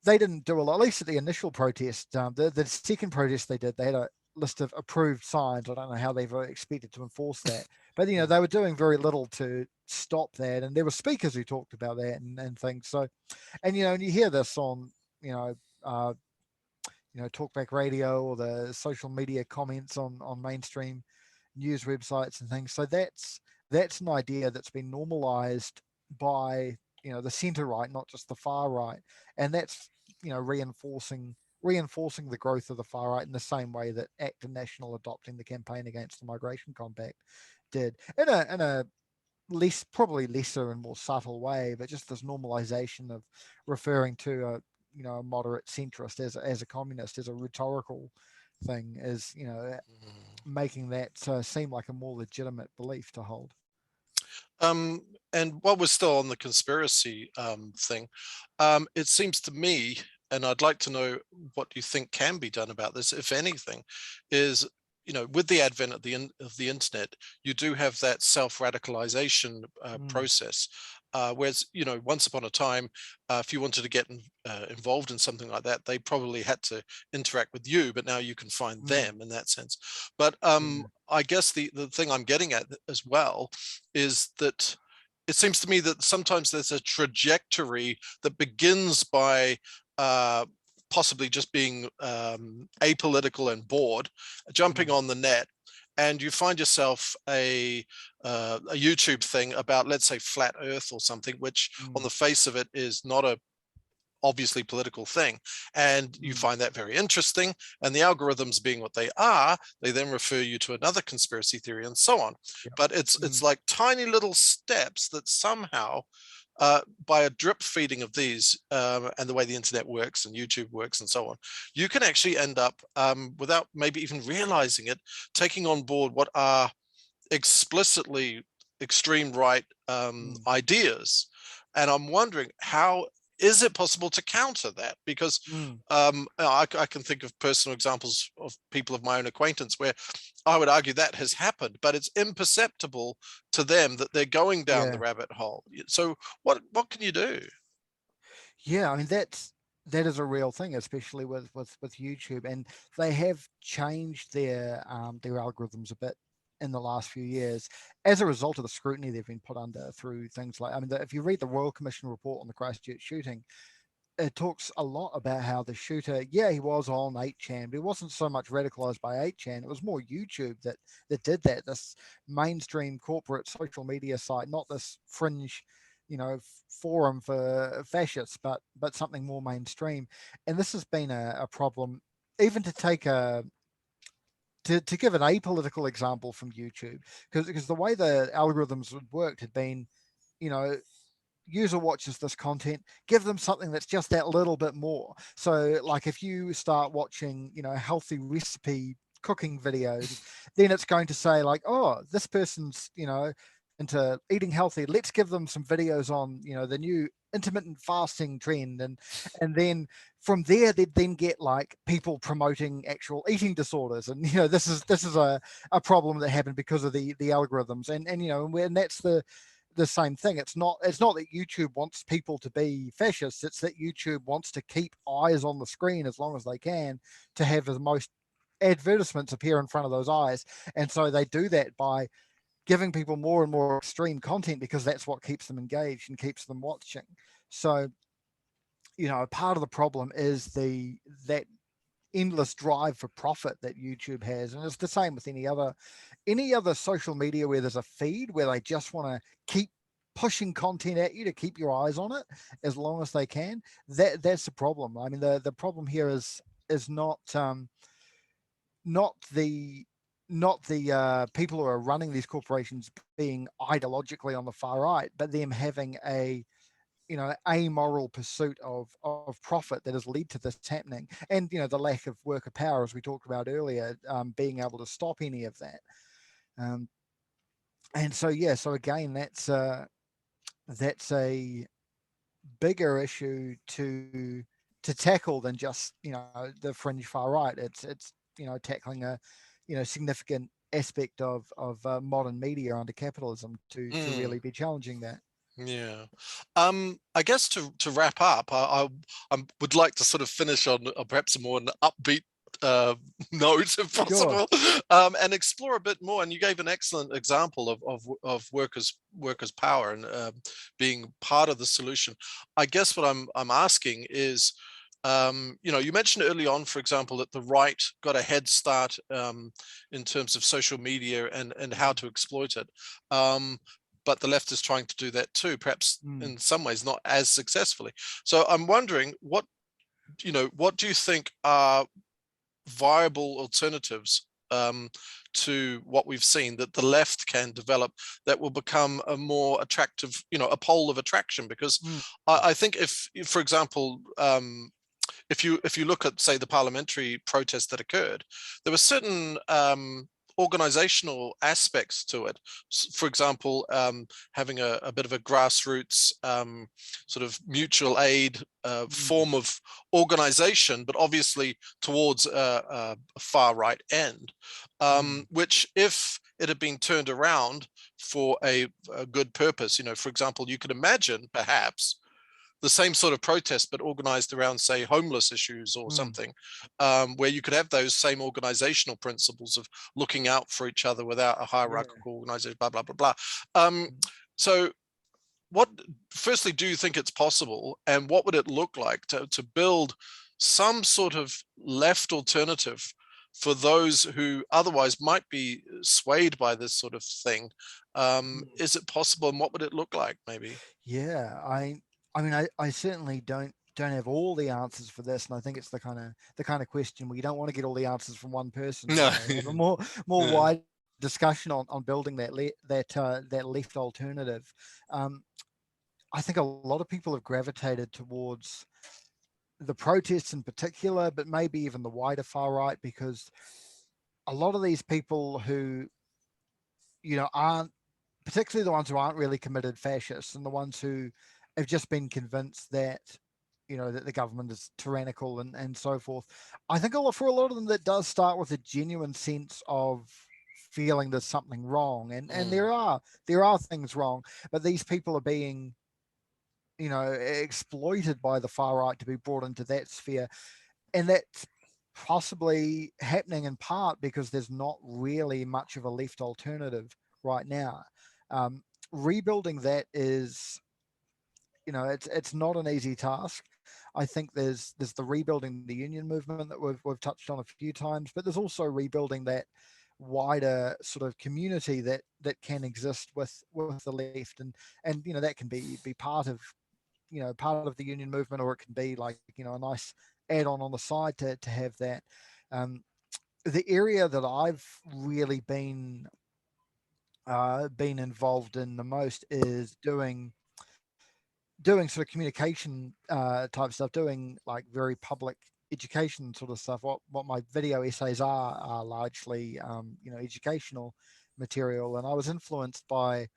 didn't do a lot, at least at the initial protest. The second protest they did, they had a list of approved signs. I don't know how they've expected to enforce that, but they were doing very little to stop that, and there were speakers who talked about that and things. So, and and you hear this on talkback radio or the social media comments on mainstream news websites and things. So that's an idea that's been normalized by the center right, not just the far right, and that's reinforcing the growth of the far right in the same way that ACT National adopting the Campaign Against the Migration Compact did, in a probably lesser and more subtle way, but just this normalization of referring to a moderate centrist as a communist, as a rhetorical thing, is making that seem like a more legitimate belief to hold. And while we're still on the conspiracy thing, it seems to me, and I'd like to know what you think can be done about this, if anything, is with the advent of the internet, you do have that self-radicalization process. Whereas, once upon a time, if you wanted to get involved in something like that, they probably had to interact with you, but now you can find them in that sense. But I guess the thing I'm getting at as well is that it seems to me that sometimes there's a trajectory that begins by possibly just being apolitical and bored, jumping on the net, and you find yourself a YouTube thing about, let's say, flat Earth or something, which on the face of it is not obviously political thing, and you find that very interesting, and the algorithms being what they are, they then refer you to another conspiracy theory and so on. Yeah. But it's like tiny little steps that somehow by a drip feeding of these and the way the internet works and YouTube works and so on, you can actually end up without maybe even realizing it, taking on board what are explicitly extreme right ideas. And I'm wondering, how is it possible to counter that? Because I can think of personal examples of people of my own acquaintance where I would argue that has happened, but it's imperceptible to them that they're going down the Yeah. rabbit hole. So what can you do? Yeah, I mean that is a real thing, especially with YouTube, and they have changed their algorithms a bit in the last few years as a result of the scrutiny they've been put under through things like, I mean, if you read the Royal Commission report on the Christchurch shooting, it talks a lot about how the shooter, yeah, he was on 8chan, but he wasn't so much radicalized by 8chan. It was more YouTube that did that. This mainstream corporate social media site, not this fringe, forum for fascists, but something more mainstream. And this has been a problem. Even to take to give an apolitical example from YouTube, because the way the algorithms had worked had been, you know, user watches this content, give them something that's just that little bit more. So like if you start watching, healthy recipe cooking videos, then it's going to say like, oh, this person's, into eating healthy. Let's give them some videos on, the new intermittent fasting trend. And then from there, they'd then get like people promoting actual eating disorders. And, this is a problem that happened because of the algorithms. And that's the same thing. It's not that YouTube wants people to be fascists. It's that YouTube wants to keep eyes on the screen as long as they can, to have the most advertisements appear in front of those eyes. And so they do that by giving people more and more extreme content, because that's what keeps them engaged and keeps them watching. So, part of the problem is that endless drive for profit that YouTube has. And it's the same with any other social media where there's a feed where they just want to keep pushing content at you to keep your eyes on it as long as they can. That's the problem. I mean, the problem here is not not the people who are running these corporations being ideologically on the far right, but them having a amoral pursuit of profit that has led to this happening. And the lack of worker power, as we talked about earlier, being able to stop any of that. And so so again, that's a bigger issue to tackle than just the fringe far right. It's tackling a significant aspect of modern media under capitalism to really be challenging that. Yeah. I guess to wrap up, I would like to sort of finish on perhaps a more an upbeat note, if Sure. possible, and explore a bit more. And you gave an excellent example of workers power and being part of the solution. I guess what I'm asking is, you mentioned early on, for example, that the right got a head start in terms of social media and how to exploit it. But the left is trying to do that too, perhaps in some ways not as successfully. So I'm wondering, what do you think are viable alternatives to what we've seen that the left can develop that will become a more attractive, a pole of attraction? Because I think if, for example, if you look at, say, the parliamentary protests that occurred, there were certain organizational aspects to it. For example, having a bit of a grassroots sort of mutual aid form of organization, but obviously towards a far right end, which, if it had been turned around for a good purpose, for example, you could imagine perhaps the same sort of protest, but organized around, say, homeless issues or something, where you could have those same organizational principles of looking out for each other without a hierarchical organization, blah, blah, blah, blah. So firstly, do you think it's possible? And what would it look like to build some sort of left alternative for those who otherwise might be swayed by this sort of thing? Is it possible, and what would it look like, maybe? Yeah, I mean, I certainly don't don't have all the answers for this, and I think it's the kind of question where you don't want to get all the answers from one person. You No. want to have a more Yeah. wide discussion on building that left alternative. I think a lot of people have gravitated towards the protests in particular, but maybe even the wider far right, because a lot of these people who, aren't, particularly the ones who aren't really committed fascists and the ones who have just been convinced that, that the government is tyrannical and so forth. I think for a lot of them, that does start with a genuine sense of feeling there's something wrong. And there are things wrong, but these people are being, exploited by the far right to be brought into that sphere. And that's possibly happening in part because there's not really much of a left alternative right now. Rebuilding that is, it's not an easy task. I think there's the rebuilding the union movement that we've touched on a few times, but there's also rebuilding that wider sort of community that can exist with the left, and that can be part of part of the union movement, or it can be like a nice add-on the side to have that. The area that I've really been involved in the most is doing sort of communication type stuff, doing like very public education sort of stuff. What my video essays are largely educational material, and I was influenced by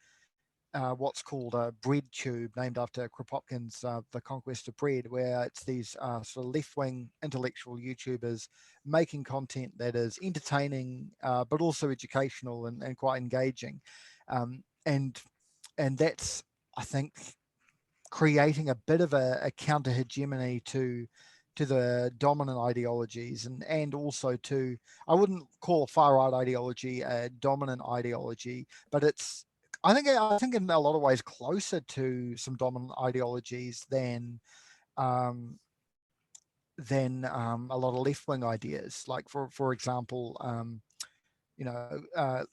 what's called a bread tube, named after Kropotkin's The Conquest of Bread, where it's these sort of left-wing intellectual YouTubers making content that is entertaining, but also educational and quite engaging. And that's, I think, creating a bit of a counter hegemony to the dominant ideologies, and also to, I wouldn't call a far right ideology a dominant ideology, but it's, I think in a lot of ways closer to some dominant ideologies than a lot of left-wing ideas. Like for example,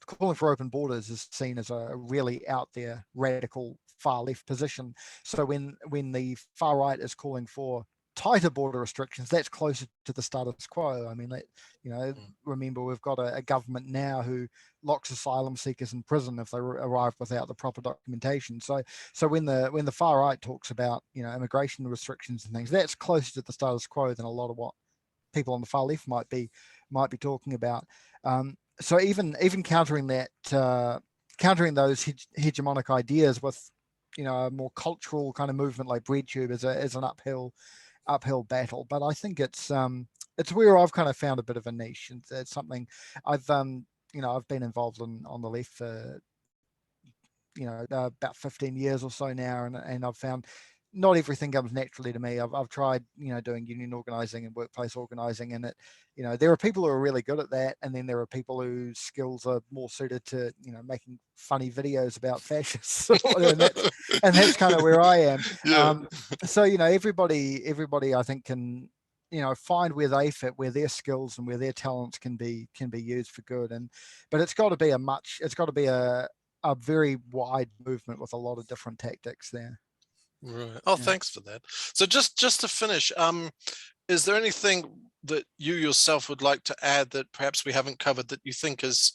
calling for open borders is seen as a really out there radical far left position. So when the far right is calling for tighter border restrictions, that's closer to the status quo. I mean, remember, we've got a government now who locks asylum seekers in prison if they arrive without the proper documentation. So when the far right talks about immigration restrictions and things, that's closer to the status quo than a lot of what people on the far left might be talking about. So even countering that, countering those hegemonic ideas with a more cultural kind of movement like BreadTube is an uphill battle. But I think it's where I've kind of found a bit of a niche, and it's something I've I've been involved in on the left for about 15 years or so now, and I've found not everything comes naturally to me. I've tried doing union organizing and workplace organizing, and it there are people who are really good at that, and then there are people whose skills are more suited to making funny videos about fascists, and that's kind of where I am. Yeah. So everybody I think can find where they fit, where their skills and where their talents can be used for good. But it's got to be a very wide movement with a lot of different tactics there. Right. Oh, Yeah. thanks for that. So just to finish, is there anything that you yourself would like to add that perhaps we haven't covered that you think is,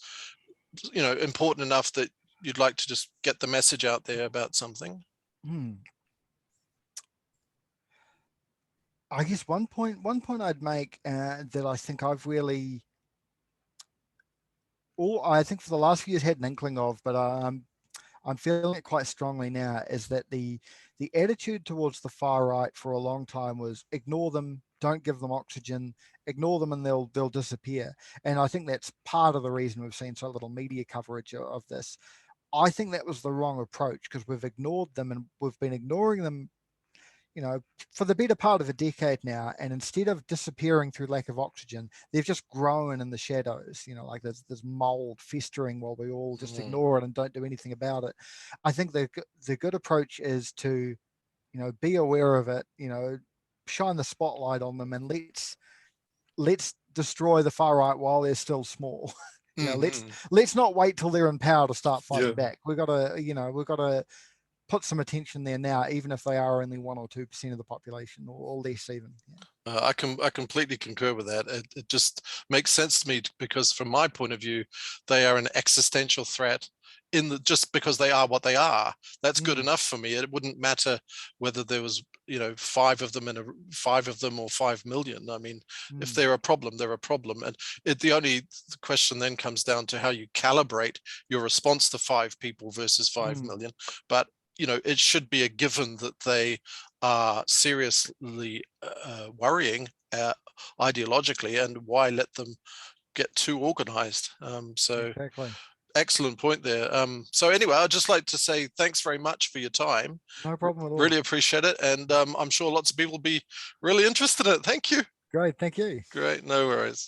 important enough that you'd like to just get the message out there about something? I guess one point I'd make that I think I've really, I think for the last few years had an inkling of, but I'm feeling it quite strongly now, is that the attitude towards the far right for a long time was ignore them, don't give them oxygen, ignore them and they'll disappear. And I think that's part of the reason we've seen so little media coverage of this. I think that was the wrong approach, because we've ignored them, and we've been ignoring them for the better part of a decade now. And instead of disappearing through lack of oxygen, they've just grown in the shadows, like there's mold festering while we all just ignore it and don't do anything about it. I think the good approach is to, be aware of it, shine the spotlight on them, and let's destroy the far right while they're still small. Let's not wait till they're in power to start fighting back. We've got to put some attention there now, even if they are only 1 or 2% of the population, or less even. Yeah. I completely concur with that. It just makes sense to me, because from my point of view, they are an existential threat just because they are what they are. That's good enough for me. It wouldn't matter whether there was, 5 of them or 5 million. I mean, if they're a problem, they're a problem. And the only question then comes down to how you calibrate your response to 5 people versus 5 million. But it should be a given that they are seriously worrying ideologically, and why let them get too organized? So Exactly. excellent point there. So anyway, I'd just like to say thanks very much for your time. No problem at all. Really appreciate it, and I'm sure lots of people will be really interested in it. Thank you. Great, thank you. Great, no worries.